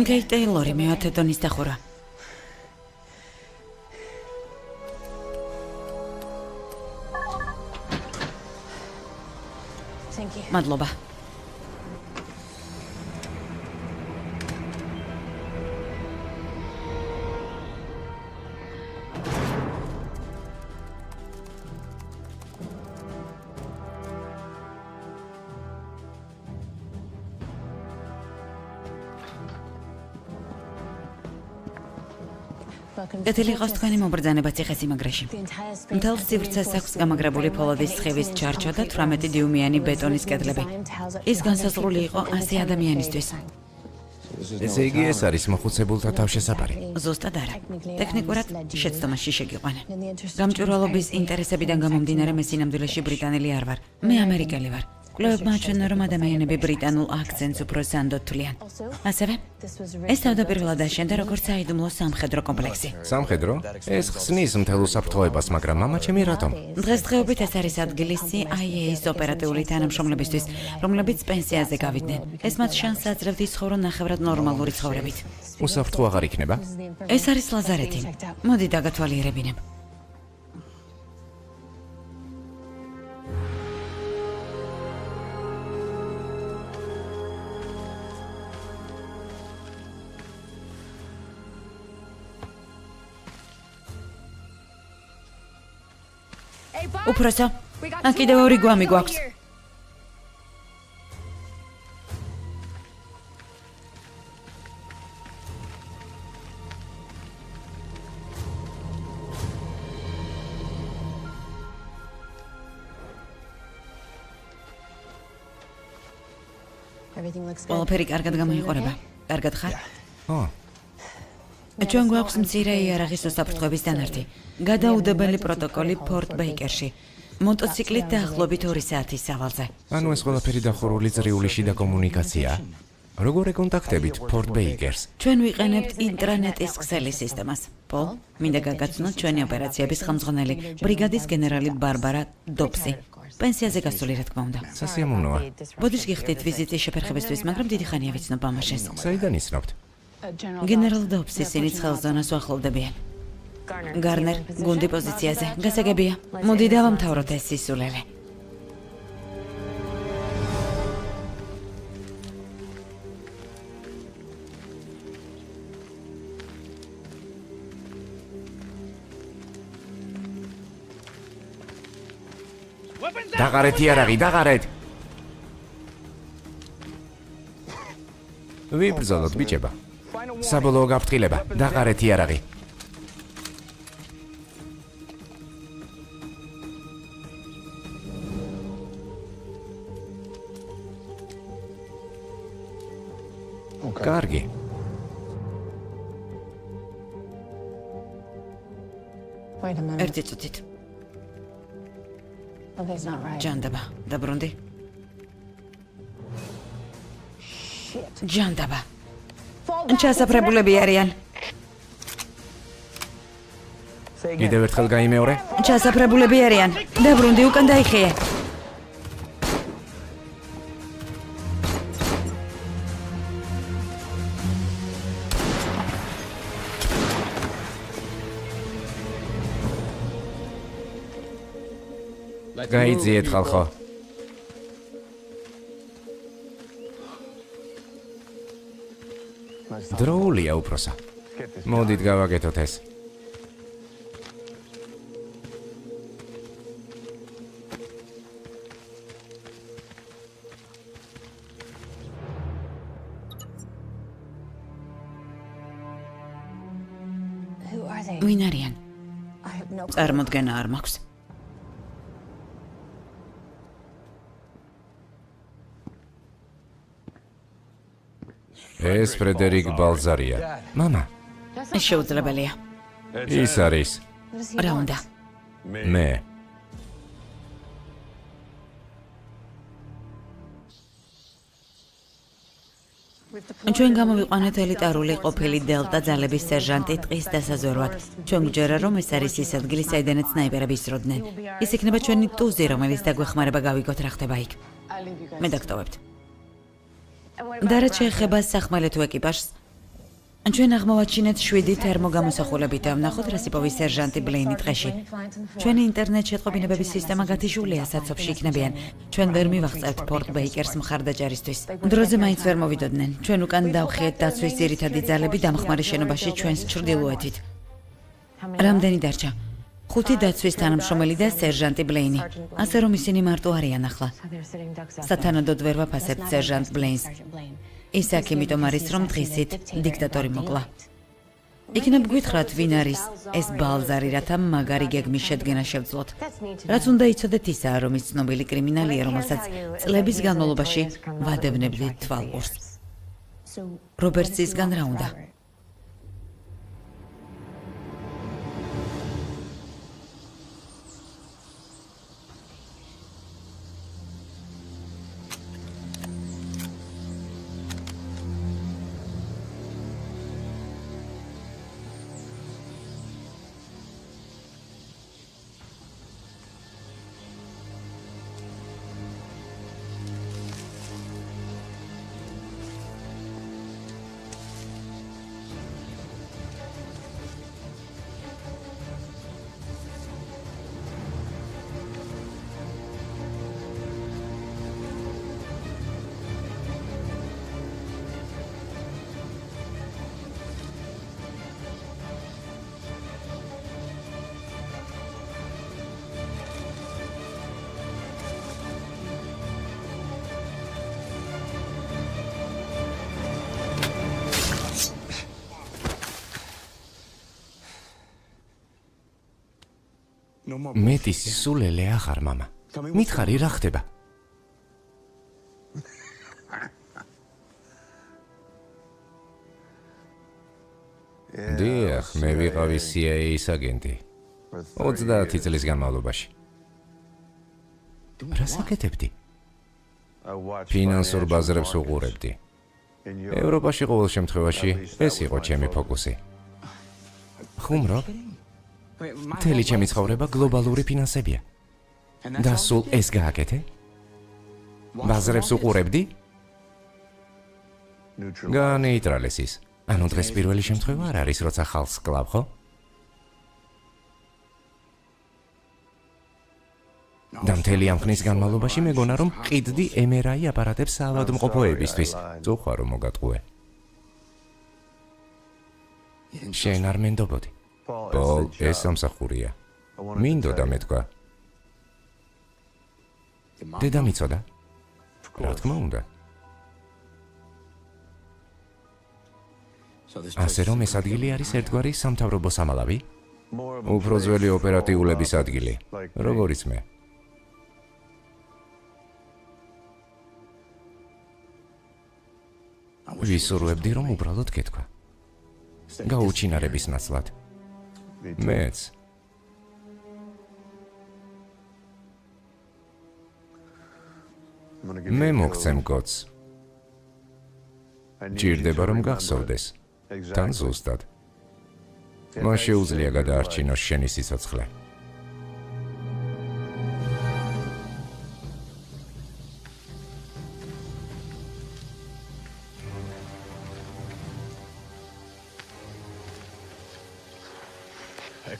კეით ტეილორი მეათე დონის დახურა. მადლობა. კეთილი იყოს თქვენი მომბრძანება ციხესიმაგრეში. მთელ სივრცეს აქვს გამაგრებული ფოლადის სხივის ჩარჩო და 18 დიუმიანი ბეტონის კედლები. ის განსაზღვრული იყო 100 ადამიანისთვის. ესე იგი ეს არის მოხუცებულთა თავშესაფარი. ზუსტად არა. ტექნიკურად შეცდომაში შეგიყვანა. გამჭვირვალობის ინტერესებიდან გამომდინარე მე სინამდვილეში ბრიტანელი არ ვარ. მე ამერიკელი ვარ. კვლევებმა აჩვენა, რომ ადამიანები ბრიტანულ აქცენტს უფრო ზანდოდ თვლიან. ასევე, ეს თავდაპირველად აშენდა როგორც საიდუმლო სამხედრო კომპლექსი. სამხედრო? ეს ხსნის მთელ უსაფრთხოებას, მაგრამ მამაჩემი რატომ? დღესდღეობით ეს არის ადგილი CIA-ის ოპერატიული თანამშრომლებისთვის, რომლებიც პენსიაზე გავიდნენ. ეს მათ შანსს აძლევს ცხოვრონ ნახევრად ნორმალური ცხოვრებით. უსაფრთხო აღარ იქნება? ეს არის ლაზარეთი. მოდი დაგათვალიერებინებ. უпросо, აქ კიდევ ორი გვამი გვაქვს. ყველაფერი კარგად გამოიყურება. კარგად ხარ? ჩვენ გვაქვს მცირე იარაღის უსაფრთხოების დანართი. გადაუდებელი პროტოკოლი ფორტ ბეიკერში. მოტოციკლით დაახლოებით 2 საათის სავალზე. ანუ ეს ყველაფერი დახურული წრიული შიდა კომუნიკაციაა. როგორ ეკონტაქტებით ფორტ ბეიკერს? ჩვენ ვიყენებთ ინტრანეტის ქსელის სისტემას. პოლ, მინდა გაგაცნოთ ჩვენი ოპერაციების ხელმძღვანელი, ბრიგადის გენერალი ბარბარა დობსი. პენსიაზე გასული რა თქმა უნდა. სასიამოვნოა. ბოდიშ გიხდით ვიზიტის შეფერხებისთვის, მაგრამ დიდი ხანია ვიცნობ ამაშენს. საიდან იცნობთ? გენერალ დობსის სიცხელ ზონას უახლოვდებიან. გარნერ, გუნდი პოზიციაზე. გასაგებია. მოდი დავამთავროთ ეს სისულელე. დაღარეთ იარაღი, დაღარეთ! ვიბრძოლოთ, ბიჭება. საბოლოო გაფრთხილება, დაღარეთ იარაღი. კარგი. ერთი წუთით. ჯანდაბა, დაბრუნდი. ჯანდაბა. ჩასაფრებულები არიან. კიდევ ერთხელ გაიმეორე. ჩასაფრებულები არიან. დაბრუნდი, უკან დაიხიე. გაიძიეთ ხალხო. დროულია უпроса. მოდით გავაკეთოთ ეს. ვინ არიან? წარმოდგენა არ მაქვს. ეს ფრედერიკ ბალზარია. მამა, ეს შეუძლებელია. ის არის რა უნდა? მე. ჩვენ გამოვიყვანეთ ელიტარული ყოფილი დელტა ძალების სერჟანტი ტყის დასაზვერვად. ჩვენ გვჯერა, რომ ეს არის ის ადგილი, საიდანაც სნაიპერები ისროდნენ. ის იქნება ჩვენი ტუზი, რომელიც დაგვეხმარება გავიგოთ რა ხდება იქ. მე დაგტოვებთ. და რაც შეეხება სახმელეთო ეკიპაჟს, ჩვენ აღმოვაჩინეთ 7 თერმოგამოსახულებით და ვნახოთ რასიპოვის სერჟანტი ბლეინი ტყეში. ჩვენი ინტერნეტ შეტყობინებების სისტემა გათიშულია, საცობში იქნებიან. ჩვენ ვერ მივაღწევთ ფორტ ბეიკერს მხარდაჭერისთვის. დროზე მაინც ვერ მოვიდოდნენ. ჩვენ უკან დავხიეთ დაცვის ძირითადი ძალები დამხმარე შენობაში ჩვენს ჩრდილოეთით. რამდენი დარჩა? 5 დაცვის თანამშრომელი და სერჟანტი ბლეინი. ასე რომ ისინი მარტო არიან ახლა. სათანადოდ ვერ ვაფასებთ სერჟანტ ბლეინს. ის აქ იმიტომ არის, რომ დღისით დიქტატორი მოკლა. იქნებ გვითხრათ, ვინ არის ეს ბალზარი, რათა მაგარი გეგმის შედგენა შევძლოთ. რაც უნდა იცოდეთ ისაა, რომ ის ცნობილი კრიმინალია, რომელსაც წლების განმავლობაში ვადევნებდით თვალყურს. რობერტსისგან რა უნდა? მეტი სულელე ახარ, მამა. მითხარი რა ხდება? დიახ, მე ვიყავი CIA-ის აგენტი 30 წლის განმავლობაში. რა საკეთებდი? ფინანსურ ბაზრებს უყურებდი. ევროპაში ყოველ შემთხვევაში ეს იყო ჩემი ფოკუსი. ხუმრობ? მთელი ჩემი ცხოვრება გლობალური ფინანსებია. და სულ ეს გააკეთე? ბაზრებს უყურებდი? განეიტრალეს ის. ანუ დღეს პირველი შემთხვევა არ არის, როცა ხალხს კლავ, ხო? და მთელი ამ ხნის განმავლობაში მეგონა, რომ ყიდდი MRI აპარატებს საავადმყოფოებისთვის. წუხვა რომ მოგატყუე. შენ არ მენდობოდი. პოლ, ეს სამსახურია. მინდოდა მეთქვა. დედა მიცოდა? რა თქმა უნდა. ასე რომ ეს ადგილი არის ერთგვარი სამთავრობო სამალავი? უფრო ძველი ოპერატიულების ადგილი, როგორიც მე. ვისურვებდი, რომ უბრალოდ გეთქვა. გაუჩინარების ნაცვლად. მეც. მე მოგცემ კოდს. ჭირდება რომ გახსოვდეს. თან ზუსტად. მას შეუძლია გადაარჩინოს შენი სიცოცხლე.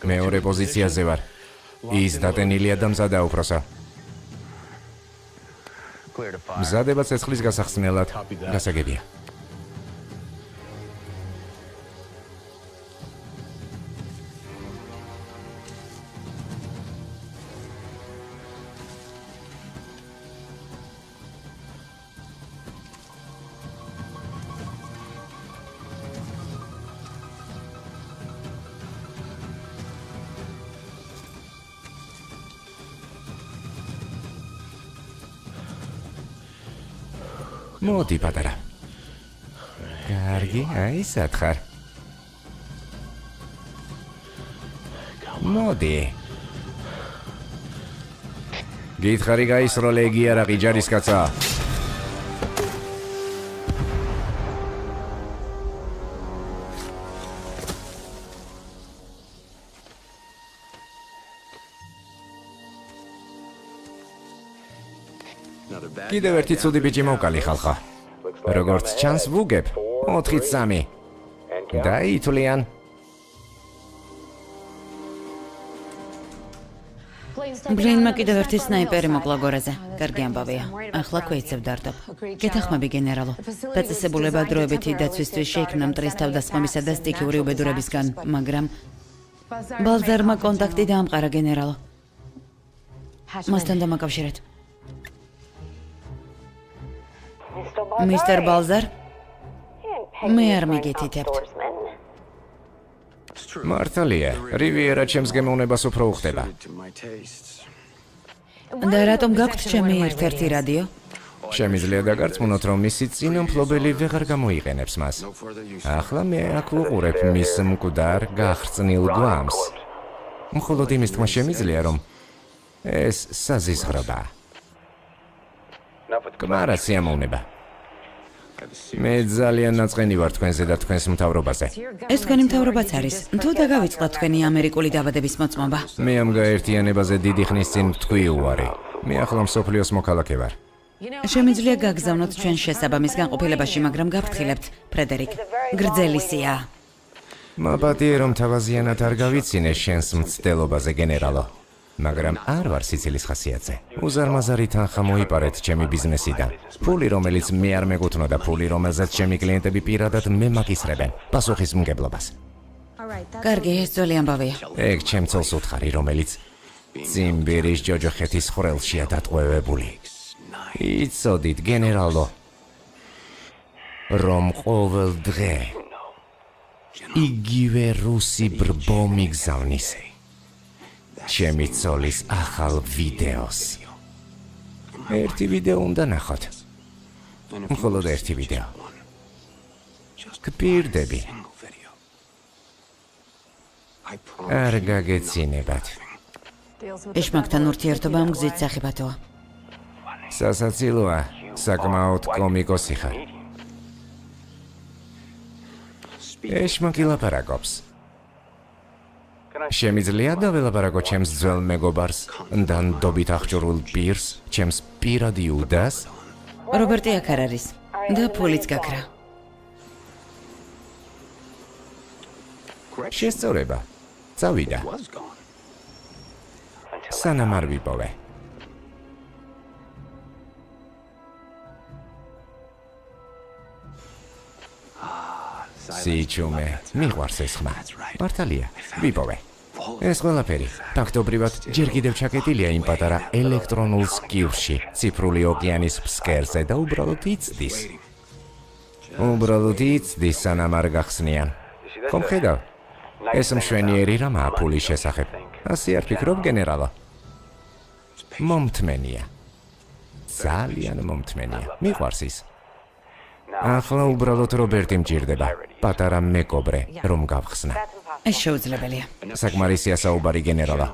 მეორე პოზიციაზე ვარ. ის დატენილია და მზადა უფროსა. მზადება ცეცხლის გასახსნელად. გასაგებია. მოდი პატარა. კარგი, აი სათხარ. მოდი. გითხარი გაისრო ლეგი არაყი ჯარისკაცა. კიდევ ერთი ცუდი ბიჭი მოვკალი ხალხა. როგორც ჩანს ვუგებ 4-3. დაითვლიან. ბლინმა კიდევ ერთი სნაიპერი მოკლა გორაზე. კარგი ამბავია. ახლა გვეიცებ დარტობ. გეთახმები გენერალო. დაწესებულება დროებითი დაცვისთვის შეიქმნა მტრის თავდასხმებისა და სტიქიური უბედურებისგან, მაგრამ ბალზარმა კონტაქტი დაამყარა გენერალო. მასთან დამაკავშირეთ. მისტერ ბალზარ? მე არ მიგეთითებთ. მართალია, რივიერა ჩემს გემოვნებას უფრო უხდება. და რატომ გაქვთ ჩემი ერთ-ერთი რადიო? შემიძლია დაგარწმუნოთ, რომ მისი წინამფლობელი ვეღარ გამოიყენებს მას. ახლა მე აქ ვუყურებ მის მკვდარ გახრწნილ გვამს. მხოლოდ იმის თქმა შემიძლია, რომ ეს საზიზღრობაა. კმარა სიამოვნება. მე ძალიან ნაწყენი ვარ თქვენზე და თქვენს მთავრობაზე. ეს თქვენი მთავრობაც არის. თუ დაგავიწყოთ თქვენი ამერიკული დაბადების მოწმობა. მე ამ გაერთიანებაზე დიდი ხნის წინ ვთქვი უარი. მე ახლა მსოფლიოს მოქალაქე ვარ. შემიძლია გაგზავნოთ ჩვენ შესაბამის განყოფილებაში, მაგრამ გაფრთხილებთ, ფრედერიკ. გრძელი სია. მაპატიე რომ თავაზიანად არ გავიცინე შენს მცდელობაზე, გენერალო. მაგრამ არ ვარ სიცილის ხასიათზე. უზარმაზარი თანხა მოიპარეთ ჩემი ბიზნესიდან. ფული, რომელიც მე არ მეკუთვნოდა, ფული, რომელზეც ჩემი კლიენტები პირადად მე მაგისრებენ. პასუხისმგებლობას. კარგი, ეს ძველი ამბავია. ეგ ჩემ ცოლს უთხარი, რომელიც ციმბირის ჯოჯოხეთის ხვრელშია დატყვევებული. იცოდით, გენერალო, რომ ყოველ დღე იგივე რუსი ბრბო მიგზავნის ჩემი ცოლის ახალ ვიდეოს. ერთი ვიდეო უნდა ნახოთ. მხოლოდ ერთი ვიდეო. გპირდები. არ გაგეცინებათ. ეშმაკთან ურთიერთობა მგზით სახიფათოა. სასაცილოა, საკმაოდ კომიკოსი ხარ. ეშმაკი ლაპარაკობს. შემიძლია დაველაპარაკო ჩემს ძველ მეგობარს და ნდობით აღჭურვილ პირს, ჩემს პირად იუდას? რობერტი აქ არ არის და ფულიც გაქრა. შესწორება. წავიდა. სანამ არ ვიპოვე. სიჩუმე, მიყვარს ეს ხმა. მართალია, ვიპოვე. ეს ყველაფერი, ფაქტობრივად, ჯერ კიდევ ჩაკეტილია იმ პატარა ელექტრონულ სკივში, ციფრული ოკეანის ფსკერზე და უბრალოდ იცდის. უბრალოდ იცდის, სანამ არ გახსნიან. ხომ ხედავ? ეს მშვენიერი რამაა ფულის შესახებ. ასე არ ფიქრობ, გენერალო? მომთმენია. ძალიან მომთმენია. მიყვარს ის. ახლა უბრალოდ რობერტი მჭირდება, პატარა მეკობრე, რომ გავხსნა. ეს შეუძლებელია. საკმარისია საუბარი, გენერალო.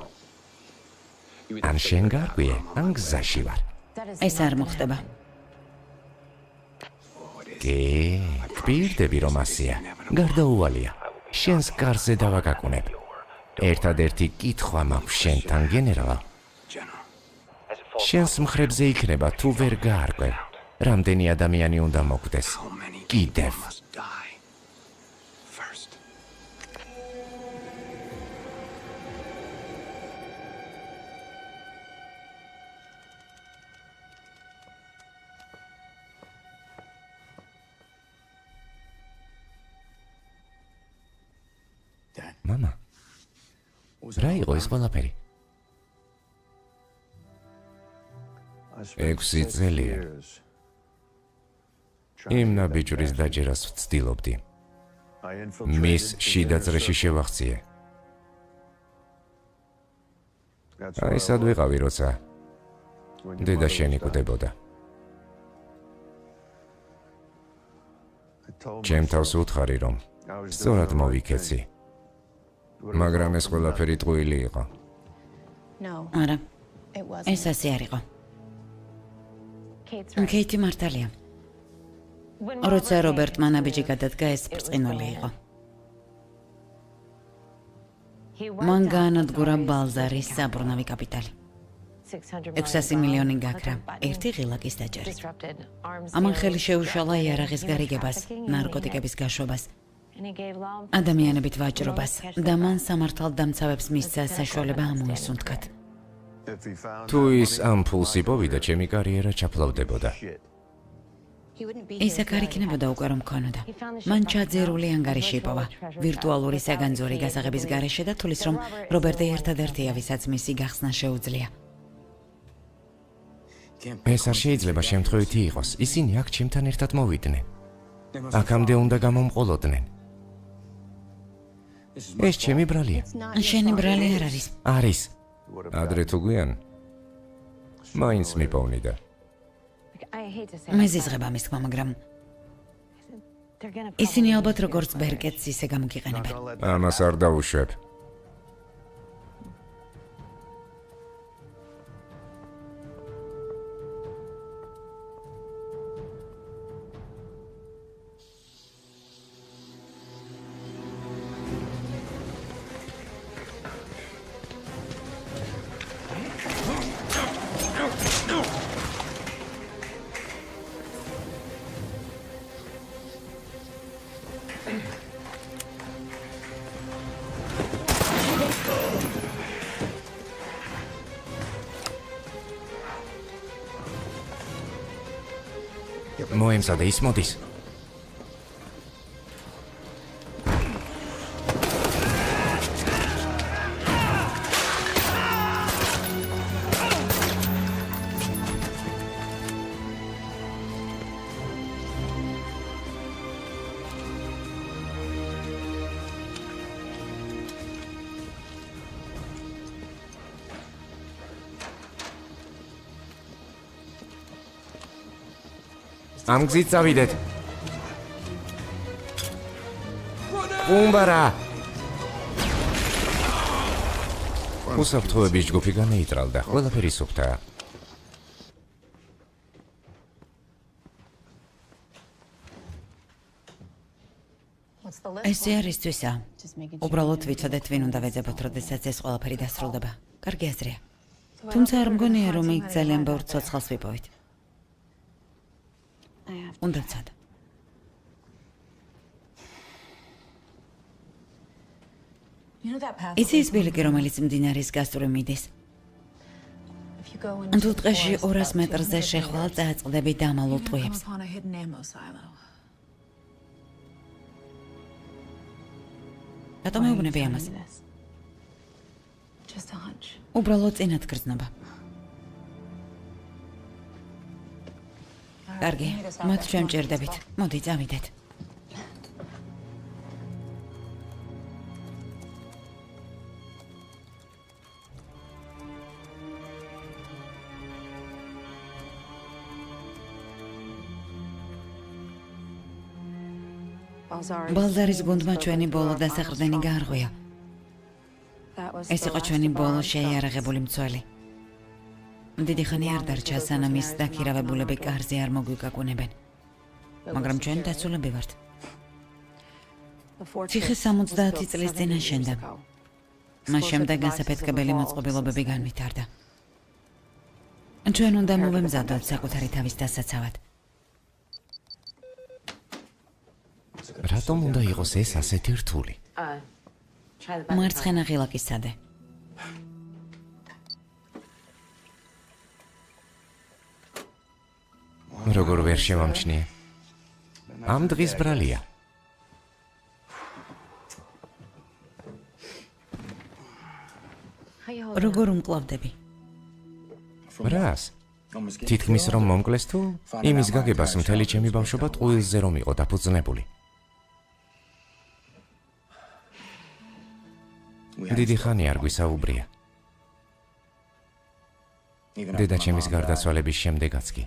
ან შენ გარკვიე, ან გზაში ვარ. ეს არ მოხდება. კი, გპირდები რომ ასია. გარდაუვალია. შენს კარზე დავაგაკუნებ. ერთადერთი კითხვა მაქვს შენთან, გენერალო. შენს მხრებზე იქნება, თუ ვერ გაარკვევ. რამდენი ადამიანი უნდა მოკვდეს? კიდევ. მამა, რა იყო ეს ყველაფერი? 6 წელია. იმ ნაბიჯურის დაჯერას ვცდილობდი. მის შიდაწრეში შევახციე. აი სად ვიყავი, როცა დედა შენიკვდებოდა. ჩემ თავს უთხარი, რომ სწორად მოვიქეცი. მაგრამ ეს ყველაფერი ტყუილი იყო. არა, ეს ასე არ იყო. კეითი მართალია. როცა რობერტმა ნაბიჯი გადადგა, ეს ბრწყინვალე იყო. მან გაანადგურა ბალზარის საბრუნავი კაპიტალი. 600 მილიონი გაქრა, ერთი ღილაკის დაჭერით. ამან ხელი შეუშალა იარაღის გარიგებას, ნარკოტიკების გაშვებას ადამიანებით ვაჭრობას და მან სამართალდამცავებს მისცა საშუალება ამოისუნთქათ. თუ ის ამ ფულს იპოვიდა, ჩემი კარიერა ჩაფლავდებოდა. ის აქ არ იქნებოდა უკვე რომ ქონოდა. მან ჩაძერული ანგარიში იპოვა, ვირტუალური საგანძური გასაღების გარეშე და თulis რომ რობერტი ერთადერთია, ვისაც მისი გახსნა შეუძლია. ეს არ შეიძლება შემთხვევითი იყოს. ისინი აქ ჩემთან ერთად მოვიდნენ. აქამდე უნდა გამომყოლოდნენ. ეს ჩემი ბრალია. შენი ბრალი არ არის. არის. ადრე თუ გვიან მაინც მიპოვნიდა. მე ზიზღებ ამის თქმა, მაგრამ ისინი ალბათ როგორც ბერკეტს ისე გამოგიყენებენ. ამას არ დაუშვებ. მოემზადა, ის მოდის. ამ გზით წავიდეთ. უმბარა. უსაფრთხოების ჯგუფი განეიტრალდა. ყველაფერი სუფთაა. ესე არისთვისა. უბრალოდ ვიცოდეთ, ვინ უნდა ვეძებოთ, როდესაც ეს ყველაფერი დასრულდება. კარგი აზრია. თუმცა არ მგონია, რომ იქ ძალიან ბევრ ცოცხალს ვიპოვით. უნდა ვცად. იცი ის ბილიკი, რომელიც მდინარის გასწვრივ მიდის? თუ ტყეში 200 მეტრზე შეხვალ, წააწყდები დამალულ ტყვიებს. რატომ მეუბნები ამას? უბრალოდ წინათ გრძნობა. კარგი, მათ ჩვენ ჭირდებით. მოდი, წავიდეთ. ბალზარის გუნდმა ჩვენი ბოლო დასაყრდენი გაარღვია. ეს იყო ჩვენი ბოლო შეიარაღებული მცველი. დიდი ხანი არ დარჩა, სანამ ის დაქირავებულები კარზე არ მოგვიკაკუნებენ. მაგრამ ჩვენ დაცულები ვართ. ციხე 70 წლის წინ აშენდა. მას შემდეგ გასაფეთქებელი მოწყობილობები განვითარდა. ჩვენ უნდა მოვემზადოთ საკუთარი თავის დასაცავად. რატომ უნდა იყოს ეს ასეთი რთული? მარცხენა ღილაკის სადე. როგორ ვერ შევამჩნიე? ამ დღის ბრალია. როგორ უმკლავდები? რას? თითქმის რომ მომკლეს თუ იმის გაგებას მთელი ჩემი ბავშვობა ტყუილზე რომ იყო დაფუძნებული. დიდი ხანი არ გვისაუბრია. დედაჩემის გარდაცვალების შემდეგაც კი.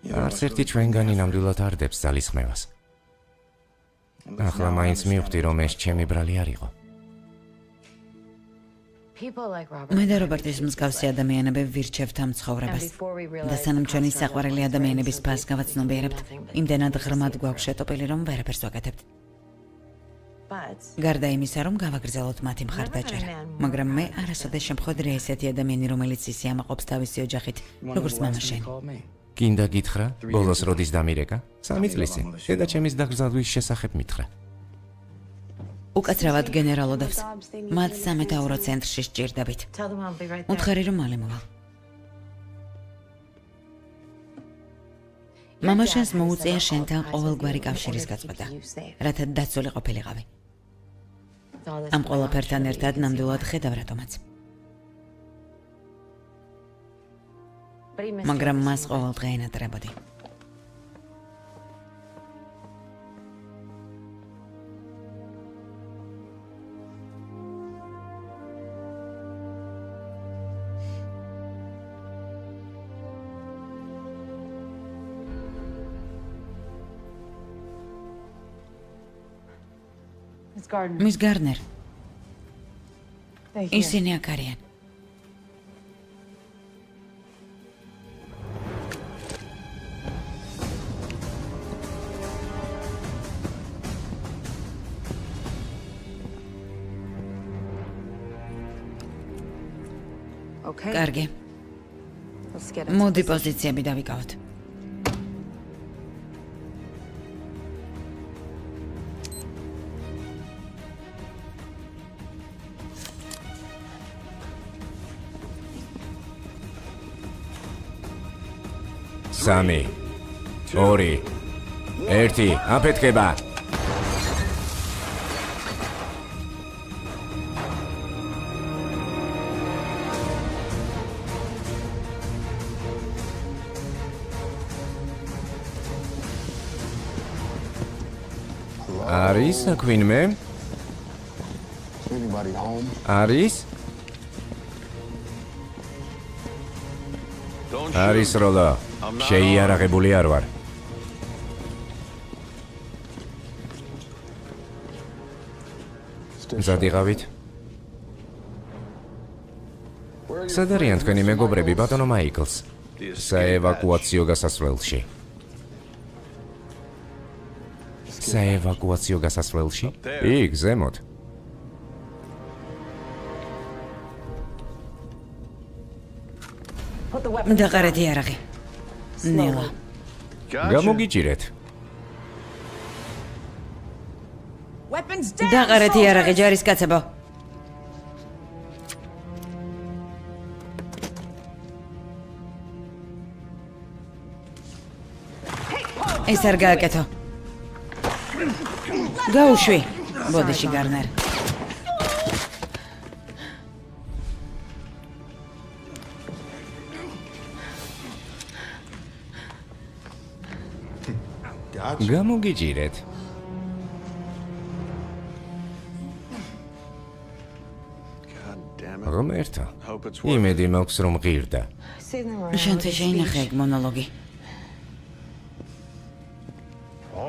არც ერთი ჩვენგანი ნამდვილად არ დებს ძალისხმევას. ახლა მაინც მივხვდი, რომ ეს ჩემი ბრალი არ იყო. მე და რობერტის მსგავსი ადამიანები ვირჩევთ ამ ცხოვრებას. და სანამ ჩვენი საყვარელი ადამიანების ფასს გავაცნობიერებთ, იმდენად ღრმად გვაქვს შეტოპილი, რომ ვერაფერს ვაკეთებთ. გარდა იმისა, რომ გავაგრძელოთ მათი მხარდაჭერა, მაგრამ მე არასოდეს შემხვედრია ესეთი ადამიანი, რომელიც ისიამაყობს თავისი ოჯახით, როგორც მამა შენი. გინდა გითხრა, ბოლოს როდის დამირეკა? 3 წლის წინ. დედაჩემის დაკრძალვის შესახებ მითხრა. უკაცრავად გენერალოდებს. მათ სამეთაურო ცენტრში სჭირდებით. უთხარი რომ მალე მოვალ. მამა შენს მოუწია შენთან ყოველგვარი კავშირის გაწყვეტა, რათა დაცული ყოფილიყავი. ამ ყველაფერთან ერთად ნამდვილად ხედავ რატომაც. მაგრამ მას ყოველდღე ენატრებოდი. Miss Gardner. ისინი აქ არიან. კარგი. მოდი პოზიციები დავიკავოთ. სამი, ორი, ერთი, აფეთქება. არის საქმე? არის? არის როლა. შეიარაღებული არ ვარ. ზადიღავით. სად არიან თქვენი მეგობრები, ბატონო მაიკლს? საევაკუაციო გასასვლელში. საევაკუაციო გასასვლელში? იქ, ზემოთ. დაყარეთ იარაღი. ნელა. გამოგიჭირეთ. დაყარეთ იარაღი, ჯარისკაცებო. ეს არ გააკეთო. გაუშვი, ბოდიში გარნერ. გამოგიჭირეთ. ღმერთო, იმედი მაქვს რომ ღირდა. შენთვის შეინახე ეგ მონოლოგი.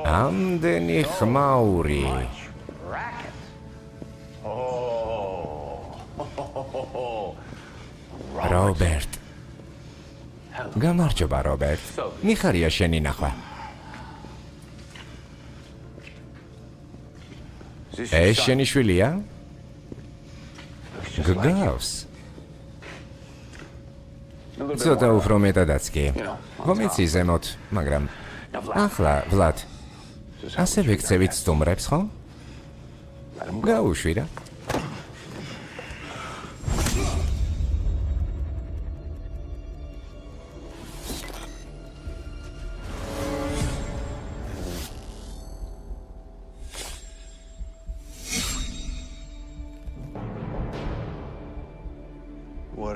ამდენი ხმაური. რობერტ. გამარჯობა, რობერტ. მიხარია შენი ნახვა. ეს შენი შვილია? გგავს. ცოტა უფრო მეტადაც კი. მომიცი ზემოთ, მაგრამ ახლა, ვლად, ასევე გწევით სტუმრებს, ხო? გაუშვი რა.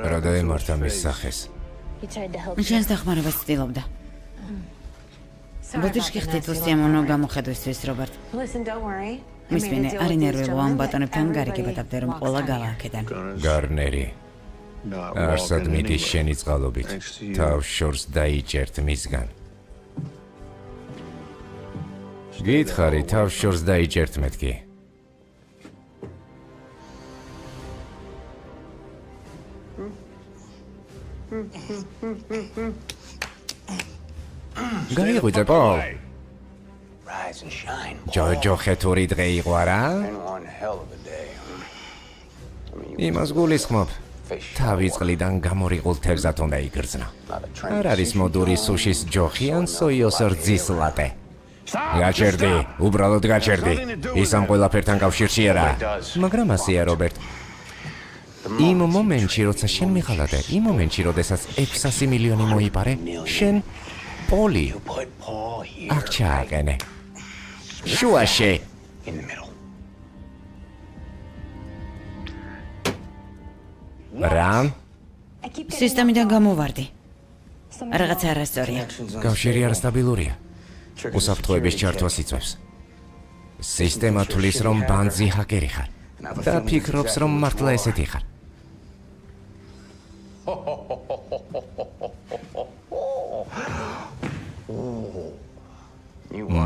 რა დაემართა მის სახეს? შენს დახმარებას ცდილობდა. ბოდიშკი ხდით უსიამოვნო გამოხედვისთვის, რობერტ. მისმინე, არ ინერვიულო ამ ბატონებთან გარიგებადაბდე, რომ ყოლა გავა აქედან. გარნერი. არსად მიდის შენი წყალობით. თავს შორს დაიჭერთ მისგან. გითხარი, თავს შორს დაიჭერთ მეთქი. გაიღვიძე, პოლ. ჯოჯო ხეთური დღე იყო რა? იმას გულისხმობ. თავი წყლიდან გამორიყულ თევზად უნდა იგრძნო. არ არის მოდური სუშის ჯოხი ან სოიოს რძის ლატე. გაჩერდი, უბრალოდ გაჩერდი. ის ამ ყველაფერთან კავშირში არა. მაგრამ ასეა, რობერტ. იმ მომენტში, როცა შენ მიხალადე, იმ მომენტში, როდესაც 600 მილიონი მოიპარე, შენ პოლი აქ ჩააყენე. შუაში. რა? სისტემიდან გამოვარდი. რაღაცა არასწორია. კავშირი არასტაბილურია. უსაფრთხოების ჩართვას იწვევს. სისტემა თვლის, რომ ბანძი ჰაკერი ხარ და ფიქრობს, რომ მართლა ესეთი ხარ.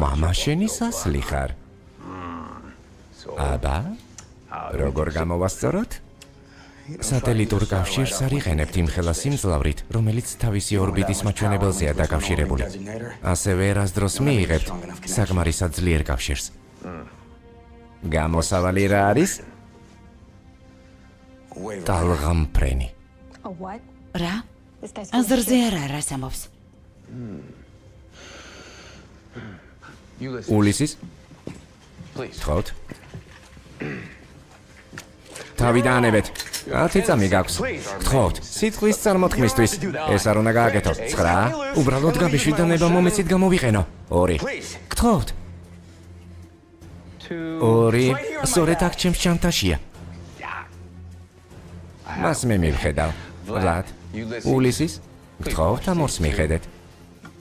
მამა შენი სასლი ხარ. აბა, როგორ გამოვასწოროთ? სატელიტურ კავშირს არიყენებთ იმ ხელა სიმძლავრით, რომელიც თავისი ორბიტის მაჩვენებელზეა დაკავშირებული. ასევე ერასდროს მიიღებთ საკმარისად ძლიერ კავშირს. გამოსავალი რა არის? ტალღამფრენი. რა? აზრზე არა რას ამბობს. ულისის? თხოვთ. თავი დაანებეთ. 10 წამი გაქვს. გთხოვთ, სიტყვის წარმოთქმისთვის. ეს არ უნდა გააკეთო. 9. უბრალოდ გამიშვიდ და ნება მომეცით გამოვიყენო. 2. გთხოვთ. 2. სწორედ აქ ჩემს ჩანთაშია. მას მე მივხედავ. ვლად. ულისის? გთხოვთ, ამორს მიხედეთ.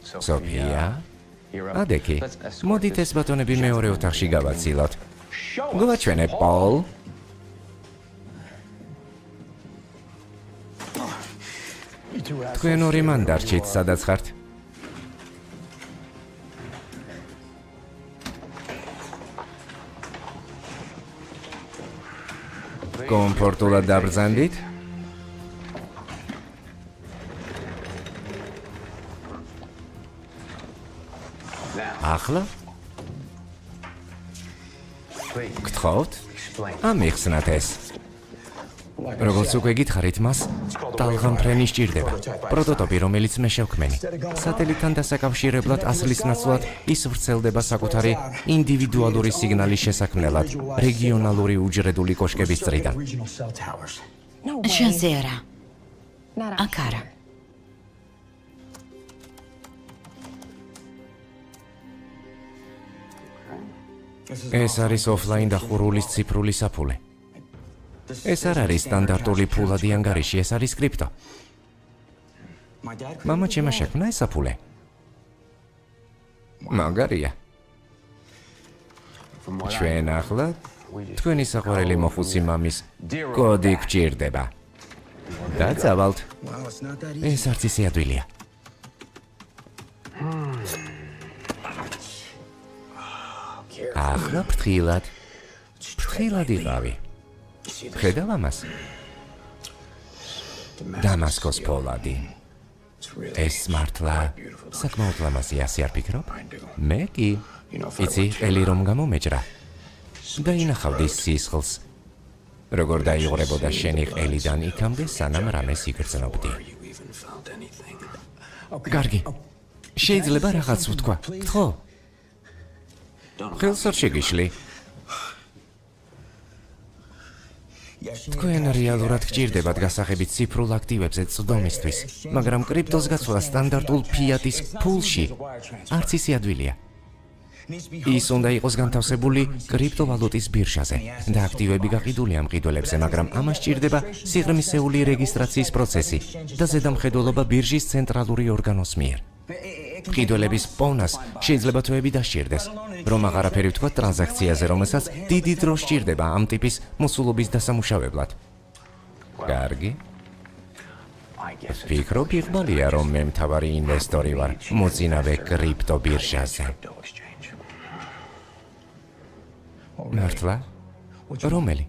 სოფია? ადეკი. მოდით ეს ბატონები მეორე ოთახში გავაცილოთ. გვაჩვენებ, პოლ. თქვენ ორი მან დარჩით, სადაც ხართ? კომფორტულად დაბრძანდით? ახლა? გთხოვთ? ამიხსნათ ეს. როგორც უკვე გითხარით, მას ტალღამფრენი სჭირდება. პროტოტიპი, რომელიც მე შევქმენი. სატელიტთან დასაკავშირებლად ასლის ნაცვლად ის ვრცელდება საკუთარი ინდივიდუალური სიგნალის შესაქმნელად რეგიონალური უჯრედული კოშკების წრიდან. შანსი არა. აქ არა. ეს არის ოფლაინ დახურულის ციფრული საფულე. ეს არ არის სტანდარტული ფულადი ანგარიში, ეს არის კრიპტო. მამა ჩემმა შექმნა ეს საფულე. მაგარია. ჩვენ ახლა თქვენი საყვარელი მოხუცი მამის კოდი გვჭირდება. დაწავალთ. ეს არც ისე ადვილია. ახლა ფრთხილად. ფრთხილად იყავი. ხედავ ამას? დამასკოს ფოლადი. ეს მართლა საკმაოდ ლამაზი, ასე არ ფიქრობ? მე კი. იცი, ყელი რომ გამომეჭრა. დაინახავდი სისხლს. როგორ დაიღრებოდა შენი ყელიდან იქამდე, სანამ რამეს იგრძნობდი. კარგი. შეიძლება რაღაც ვთქვა. გთხოვ? ხელს არ შეგიშლი. თქვენ რეალურად გჭირდებათ გასაღებით ციფრულ აქტივებზე წვდომისთვის, მაგრამ კრიპტოს გაცვლა სტანდარტულ ფიატის ფულში არც ისე ადვილია. ის უნდა იყოს განთავსებული კრიპტოვალუტის ბირჟაზე და აქტივები გაყიდულია მყიდველებზე, მაგრამ ამას სჭირდება სიღრმისეული რეგისტრაციის პროცესი და ზედამხედველობა ბირჟის ცენტრალური ორგანოს მიერ. მყიდველების პოვნას შეიძლება თვეები დასჭირდეს, რომ აღარაფერი ვთქვა ტრანზაქციაზე, რომელსაც დიდი დრო სჭირდება ამ ტიპის მოსულობის დასამუშავებლად. კარგი. ვფიქრობ, იღბალია, რომ მე მთავარი ინვესტორი ვარ მოწინავე კრიპტო ბირჟაზე. მართლა? რომელი?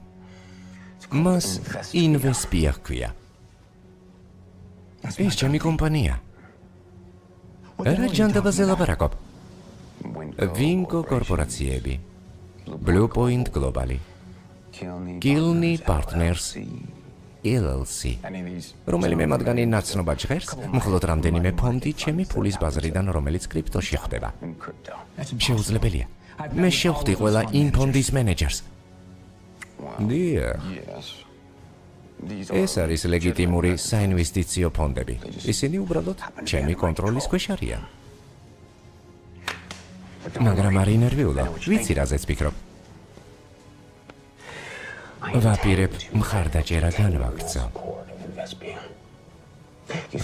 მას ინვესპია ჰქვია. ეს ჩემი კომპანია. რა ჯანდაბაზე ლაპარაკობ? ვინკო კორპორაციები, Blue Point Global, Kilni Partners LLC. რომელიმე მათგანი ნაცნობად ჟღერს, მხოლოდ რამდენიმე ფონდი ჩემი ფულის ბაზრიდან, რომელიც კრიპტოში ხდება. შეუძლებელია. მე შევხვდი ყველა იმ ფონდის მენეჯერს. დიახ. ეს არის ლეგიტიმური საინვესტიციო ფონდები. ისინი უბრალოდ ჩემი კონტროლის ქვეშ არიან. მაგრამ არ ინერვიულო, ვიცი რაზეც ფიქრობ. ვაპირებ მხარდაჭერა განვაგრძო.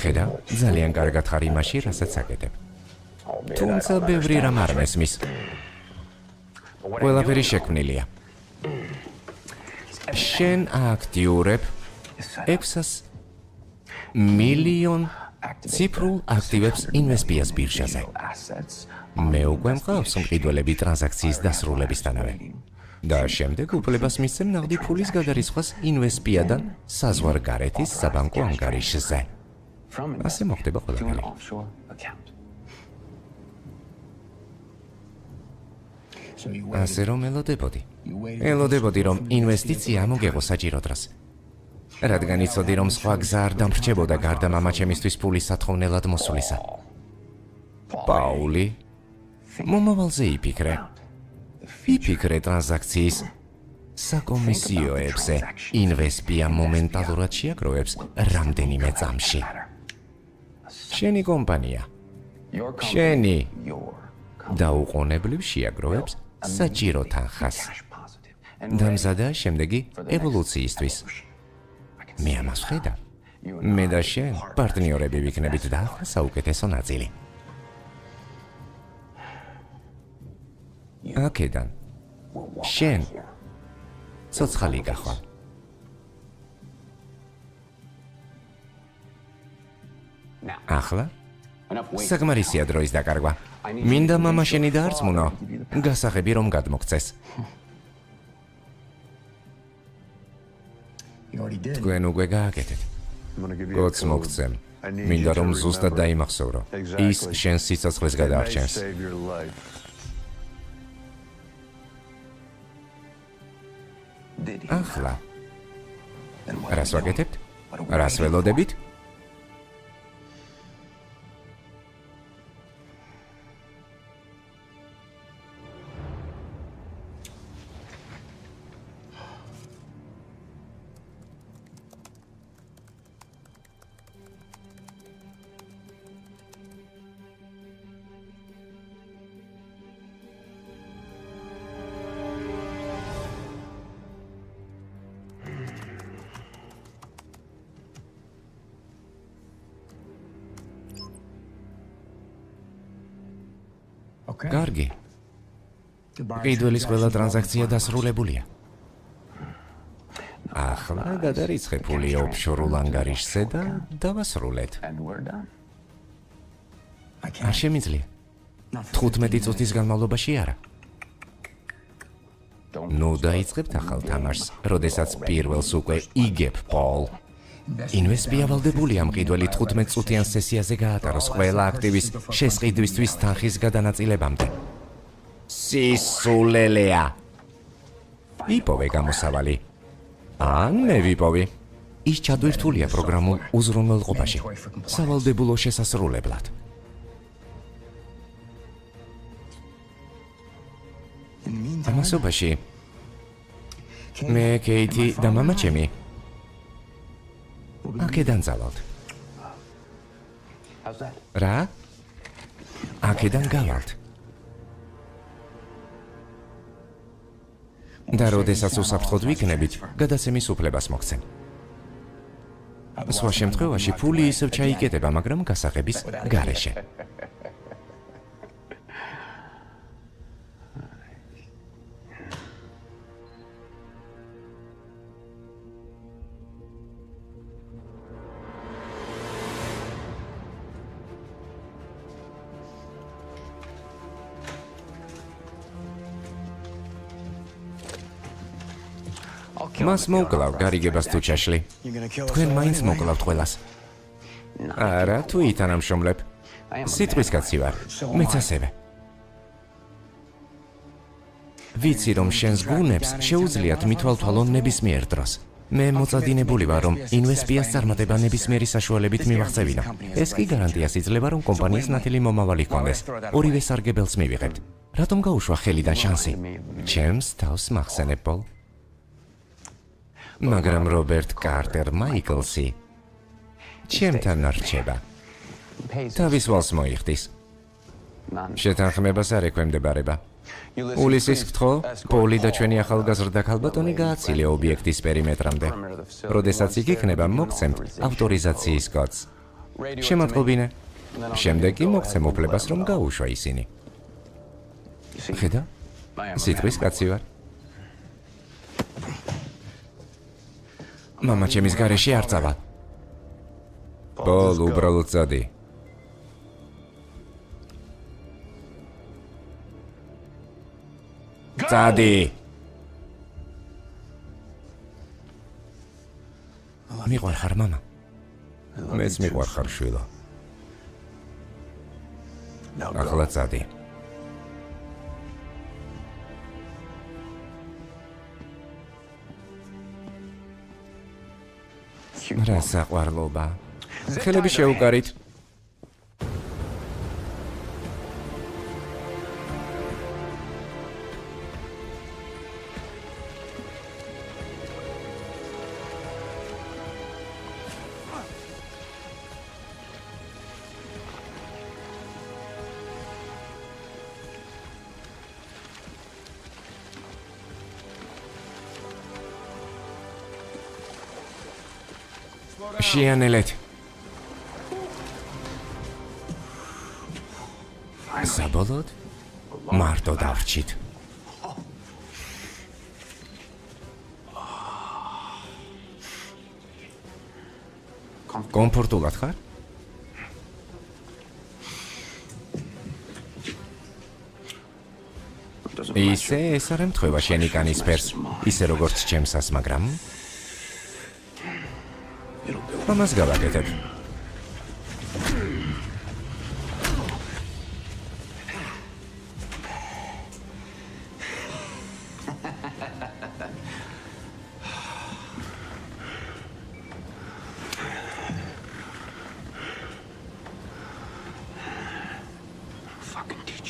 ხედავ, ძალიან კარგად ხარ იმაში, რასაც აკეთებ. თუმცა ბევრი რამ არ მესმის. ყველაფერი შექმნილია. შენ აქტიურებ 600 მილიონ ციფრულ აქტივებს ინვესპიას ბირჟაზე. მე უკვე მყავს მყიდველები ტრანზაქციის დასრულებისთანავე. და შემდეგ უფლებას მისცემ ნაღდი ფულის გადარისხვას ინვესპიადან საზღვარგარეთის საბანკო ანგარიშზე. ასე მოხდება ყველაფერი. ასე რომ ელოდებოდი, რომ ინვესტიცია მოგეღო საჭირო დროს. რადგან იცოდი, რომ სხვა გზა არ დამრჩებოდა გარდა მამაჩემისთვის ფულის სათხოვნელად მოსვლისა. პაული, მომავალზე იფიქრე ტრანზაქციის საკომისიოებზე. ინვესპია მომენტალურად შეაგროვებს რამდენიმე წამში. შენი კომპანია, შენი დაუყოვნებლივ შეაგროვებს საჭირო თანხას. დამზადდა შემდეგი ევოლუციისთვის. მე ამას ვხედავ. მე და შენ პარტნიორები ვიქნებით და ახლა საუკეთესო ნაწილი. აქედან შენ ცოცხალი გახვალ. ახლა საკმარისია დროის დაკარგვა. მინდა მამა შენი დაარწმუნო, გასაღები რომ გადმოგცეს. თქვენ უკვე გააკეთეთ. გოც მოგცემ. მინდა რომ ზუსტად დაიმახსოვრო. ის შენ სიცოცხლეს გადაარჩენს. ახლა რას ვაკეთებთ? რას ველოდებით? კარგი. ყიდველის ყველა ტრანზაქცია დასრულებულია. ახლა გადარიცხე ფული ოფშორულ ანგარიშზე და დავასრულეთ. არ შემიძლია. 15 წუთის განმავლობაში არა. ნუ დაიწყებთ ახალ თამაშს, როდესაც პირველს უკვე იგებ, პოლ. ინვესპია ვალდებულია მყიდველი 15 წუთიან სესიაზე გაატაროს ყველა აქტივის შესყიდვისთვის თანხის გადანაწილებამდე. სისულელეა. იპოვე გამოსავალი. ან მე ვიპოვი. ის ჩადვირთულია პროგრამულ უზრუნველყოფაში, სავალდებულო შესასრულებლად. ამასობაში მე, კეითი და მამაჩემი აქედან წავალთ. რა? აქედან გავალთ. და როდესაც უსაფრთხოდ ვიქნებით, გადაცემის უფლებას მოგცემ. სხვა შემთხვევაში ფული ისევ ჩაიკეტება, მაგრამ გასაღების გარეშე. მას მოვკლავ გარიგებას თუ ჩაშლი. თქვენ მაინც მოვკლავთ ყველას. არა, თუ ითანამშრომლებ. სიტყვის კაცი ვარ, მეც ასევე. ვიცი, რომ შენს გუნებს შეუძლიათ მithვალთვალონ ნებისმიერ დროს. მე მოწადინებული ვარ, რომ ინვესპიას წარმატება ნებისმიერი საშუალებით მივაღწევინა. ეს კი გარანტიას იძლევა, რომ კომპანიის ნათელი მომავალი ჰქონდეს. ორივე სარგებელს მივიღებთ. რატომ გაუშვა ხელიდან შანსი? ჩემს თავს მახსენებ, პოლ. მაგრამ რობერტ კარტერ მაიკლსი ჩემთან არ რჩება. თავის ვალს მოიხდის. შეთანხმებას არ ექვემდებარება. ულისის გთხოვ, პოლი და ჩვენი ახალგაზრდა ქალბატონი გააცილე ობიექტის პერიმეტრამდე. როდესაც იქ იქნება, მოგცემთ ავტორიზაციის კოდს. შემატყობინე. შემდეგ კი მოგცემ უფლებას, რომ გაუშვა ისინი. ხედა? სიტყვის კაცი ვარ. მამა ჩემის გარეშე არ წავა. პოლ, უბრალოდ წადი. წადი. მიყვარხარ, მამა? მეც მიყვარხარ, შვილო. ახლა წადი. რა საყვარლობა. ხელები შეუკარით. შეანელეთ. საბოლოოდ მარტო დავრჩით. კომფორტულად ხარ? ისე ეს არ ემთხვევა შენი კანის ფერს, ისე როგორც ჩემსას, მაგრამ ამას გავაკეთებ.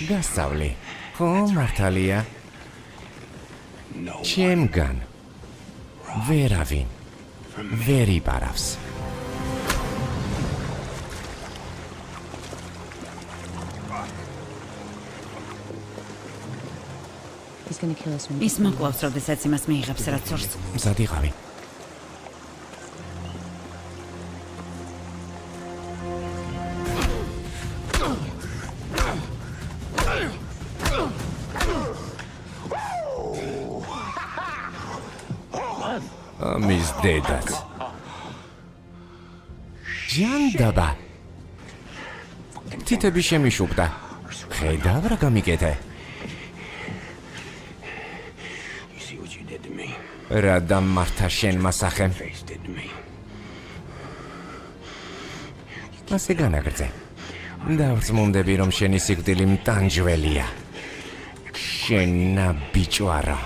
გასწავლი. ხო, მართალია. ჩემგან ვერავინ ვერ იპარავს. ის მოკლავს, როდესაც იმას მიიღებს, რაც სურს. მზად იყავი. ამის დედაც. ჯანდაბა. თითები შემიშუბდა. ხედავ რა გამიკეთე. რა დამართა შენ მასახემ. ასე განაგრძე. დავწმუნდები, რომ შენი სიკვდილი მტანჯველია. შენა ბიჭვარა.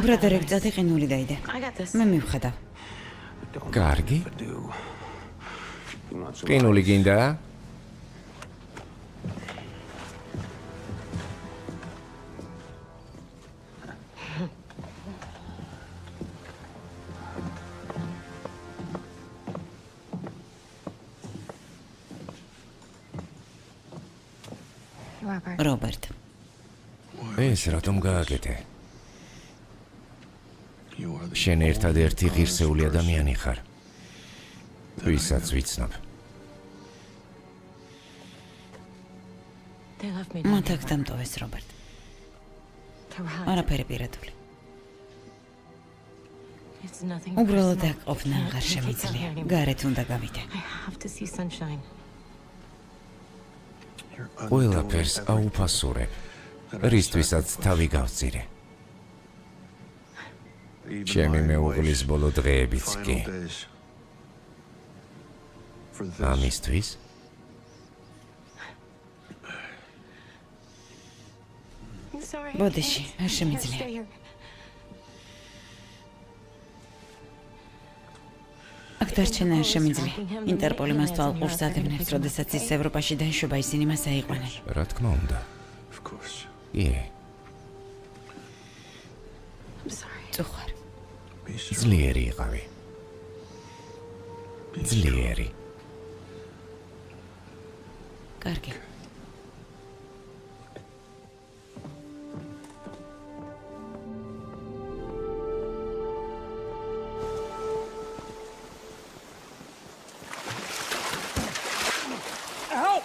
ბრადერეკ, წადი ყინული დაიდე. მე მივხედავ. კარგი. ყინული გინდა? რობერტ. ეს რატომ გააკეთე? შენ ერთადერთი ღირსეული ადამიანი ხარ, ვისაც ვიცნობ. მათ აქ დამტოვეს, რობერტ. არაფერი პირადული. უბრალოდ აქ ყოფნა აღარ შემიძლია. გარეთ უნდა გავიდე. ყველაფერს აუფასურებ, რისთვისაც თავი გავწირე. ჩემი მეუღლის ბოლო დღეებიც კი. ამისთვის? ბოდიში, არ შემიძლია. აქ დარჩენა არ შემიძლია. ინტერპოლი მას თვალყურს ადევნებს, როდესაც ის ევროპაში დაეშვება, ისინი მას აიყვანენ. რა თქმა უნდა. წუხარ. ძლიერი იყავი. ძლიერი. კარგი.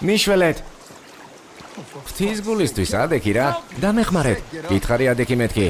მიშველეთ. ღვთის გულისთვის ადექი რა. დამეხმარეთ. გითხარი ადექი მეთქი.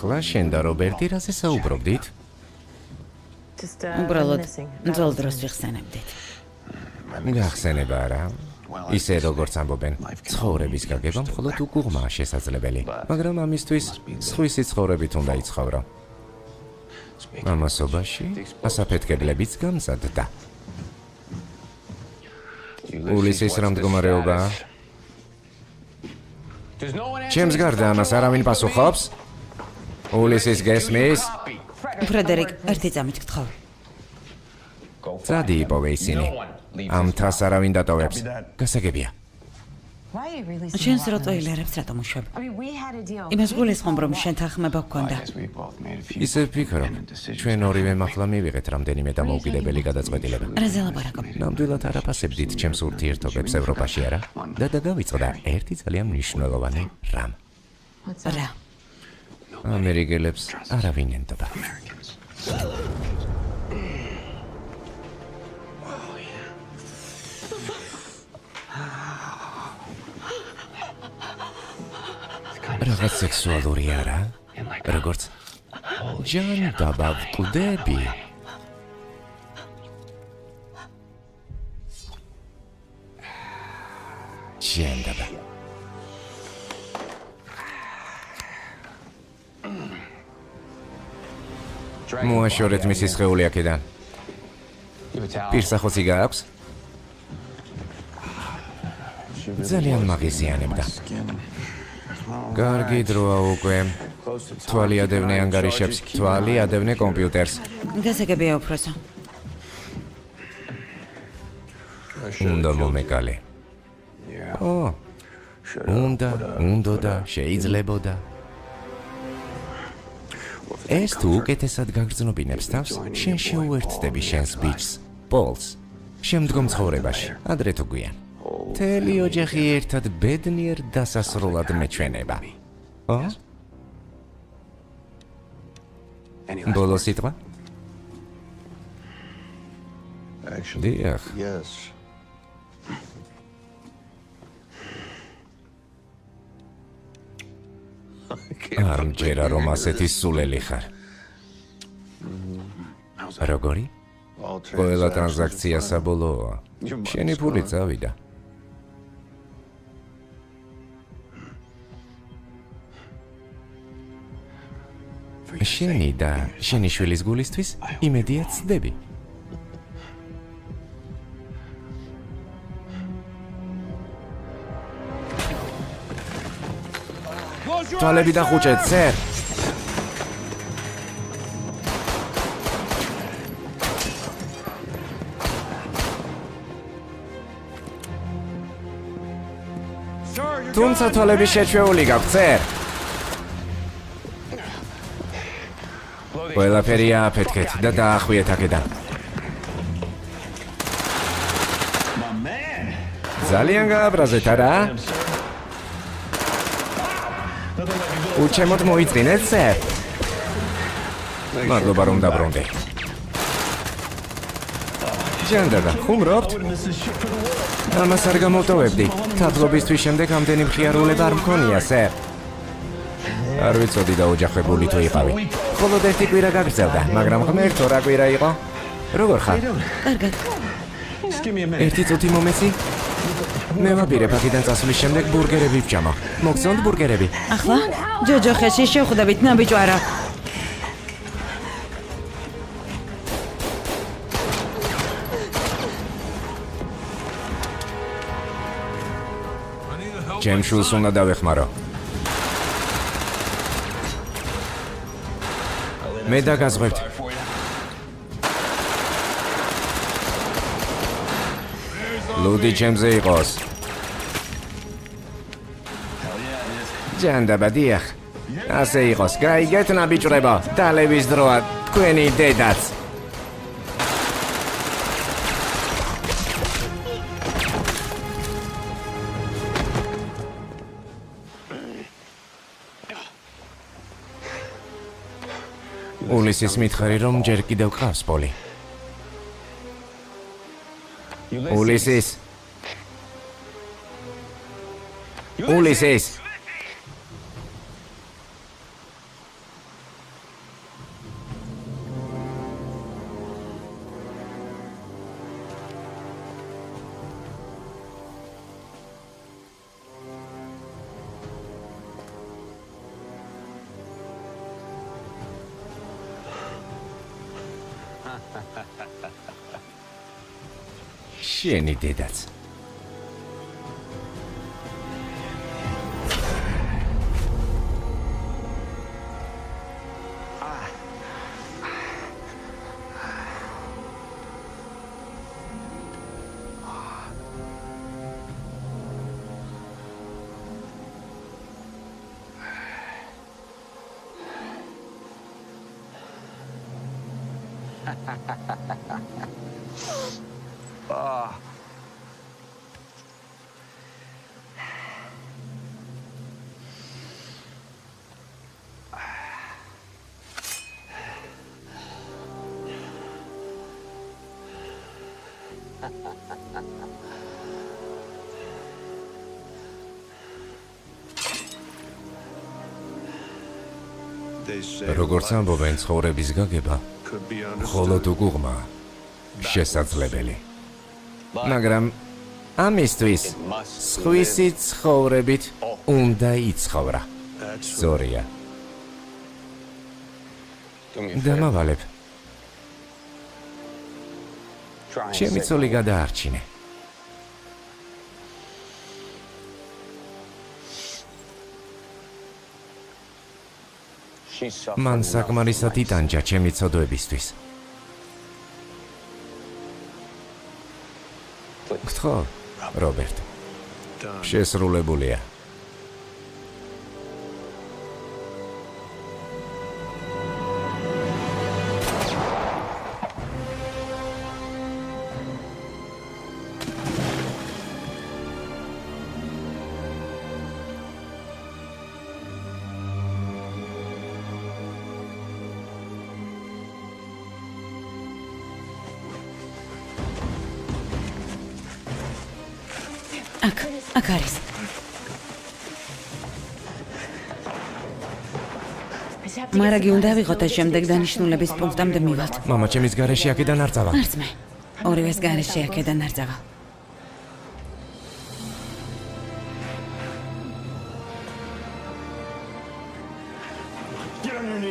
ახლა შენ და რობერტი რაზე საუბრობდით? უბრალოდ ძველ დროს ვიხსენებდით. გახსენება რა. ისე როგორც ამბობენ, ცხოვრების გაგება მხოლოდ უკუღმაა შესაძლებელი, მაგრამ ამისთვის სხვისი ცხოვრებით უნდა იცხოვრო. ამასობაში ასაფეთქებლებიც გამზადდა. ულისის რა მდგომარეობაა? ჩემს გარდა ამას არავინ პასუხობს? ულისის გესმის? ფრედერიკ, ერთი წამით გთხოვ. წადი იპოვე ისინი. ამ თას არავინ დატოვებს. გასაგებია. შენს როტოილერებს რატომ უშვებ? იმას გულისხმობ, რომ შენ თანხმება გქონდა. ისე ვფიქრობ, ჩვენ ორივე ახლა მივიღეთ რამდენიმე დამოუკიდებელი გადაწყვეტილება. რაზე ლაპარაკობ? ნამდვილად არაფასებდით ჩემს ურთიერთობებს ევროპაში არა და დავიწყდა ერთი ძალიან მნიშვნელოვანი რამ. რა? ამერიკელებს არავინ ენდობა. რაღაც სექსუალური არა? როგორც ჯანდაბა ვკვდები. ჯანდაბა. მოაშორეთ მისი სხეული აქედან. პირსახოცი გააქვს? ძალიან მაგიზიანებდა. კარგი დროა უკვე. თვალი ადევნე ანგარიშებს, თვალი ადევნე კომპიუტერს. გასაგებია უფროსო. უნდა მომეკალე. უნდა, შეიძლებოდა. ეს თუ უკეთესად გაგრძნობინებს თავს, შენ შეუერთდები შენს ბიჭს, პოლს, შემდგომ ცხოვრებაში, ადრე თუ გვიან. მთელი ოჯახი ერთად ბედნიერ დასასრულად მეჩვენება. ბოლო სიტყვა? დიახ. არ მჯერა რომ ასეთი სულელი ხარ. როგორი? ყველა ტრანზაქცია საბოლოოა. შენი ფული წავიდა. შენი და შენი შვილის გულისთვის იმედია ცდები. თვალები დახუჭეთ, სერ. თუმცა თვალები შეჩვეული გაქვთ, სერ. ყველაფერი ააფეთქეთ და დაახვიეთ აქედან. ძალიან გააბრაზეთ, არა? უჩემოთ მოიწინეთ, სერ. მადლობა რომ დაბრუნდი. ჯანდაბა, ხუმრობთ? ამას არ გამოვტოვებდი. თაფლობისთვის შემდეგ ამდენი მხიარულება არ მქონია, სერ. არ ვიცოდი დაოჯახებული თუ იყავი. მხოლოდ ერთი კვირა გაგრძელდა, მაგრამ ღმერთო რა კვირა იყო? როგორ ხარ? კარგად. ერთი წუთი მომეცი? მე ვაპირებ აქედან წასვლის შემდეგ ბურგერები ვჭამა. მოგწონთ ბურგერები? ახლა? ჯოჯოხეში შევხვდებით ნაბიჯვარა. ჩემ შულს უნდა დავეხმარო. მე დაგაზღვევთ. ლუდი ჩემზე იყოს. ჯანდაბა, დიახ. ასე იყოს. გაიგეთ ნაბიჯვრებო. დალევის დროა თქვენი დედაც. ულისის მითხარი რომ ჯერ კიდევ ყავს პოლი. ულისის. ულისის. შენი დედაც. როგორც ამბობენ, ცხოვრების გაგება მხოლოდ უგუღმა შესაძლებელი. მაგრამ ამისთვის სხვისი ცხოვრებით უნდა იცხოვრა. სწორია. დამავალებ. ჩემი ცოლი გადაარჩინე. მან საკმარისად იტანჯა ჩემი ცოდვებისთვის. გთხოვ, რობერტ. შესრულებულია. აქ არის. მარაგი უნდა ავიღოთ და შემდეგ დანიშნულების პუნქტამდე მივალთ. მამა ჩემის გარეშე აქედან არ წავა. არც მე. ორივეს გარეშე აქედან არ წავა.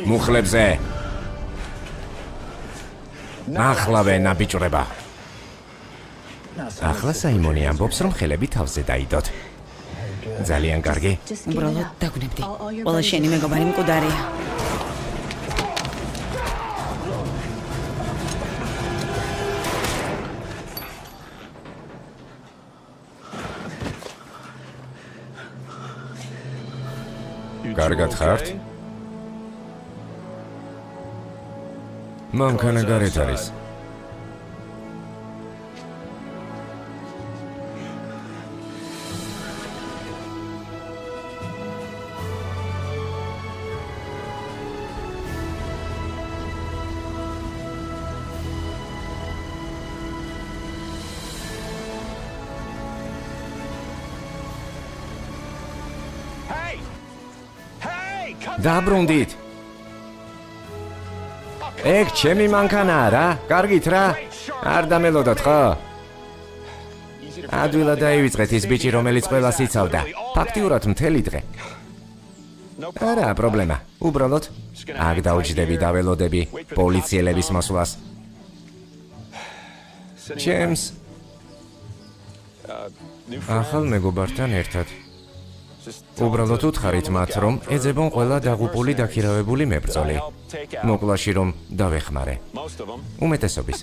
მუხლებზე. ახლავე ნაბიჭრება. ახლა საიმონი ამბობს, რომ ხელები თავზე დაიდოთ. ძალიან კარგი. უბრალოდ დაგვნებდი. ყველა შენი მეგობარი მკვდარია. კარგად ხართ? მანქანა გარეთ არის. დაბრუნდით. ეგ ჩემი მანქანაა რა, კარგით რა. არ დამელოდოთ ხო? ადვილად დაივიწყეთ ის ბიჭი, რომელიც ყველას იცავდა. ფაქტიურად მთელი დღე. არა პრობლემა. უბრალოდ აქ დაუჯდები დაველოდები პოლიციელების მოსვლას. ჩემს ახალ მეგობართან ერთად. უბრალოდ უთხარით მათ, რომ ეძებონ ყველა დაღუპული დაქირავებული მებრძოლი. მოკლაში რომ დავეხმარე. უმეტესობის.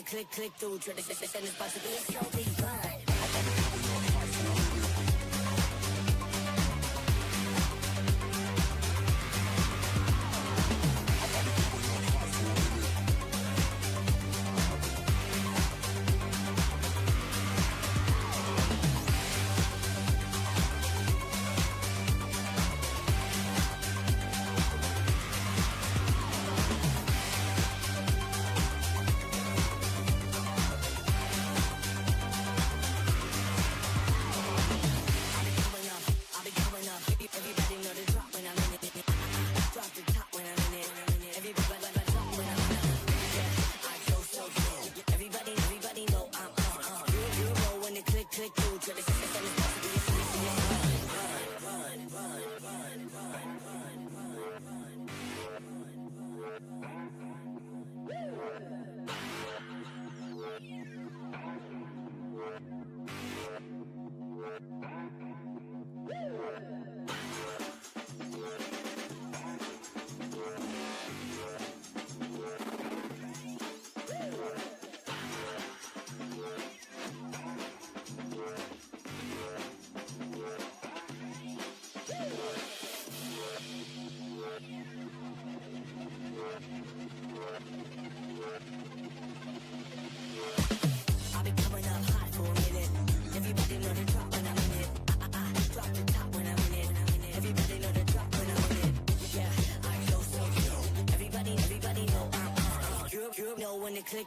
it click through, try to send this part to be a slowly run.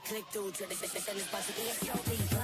Click through, try to send this part to be a slowly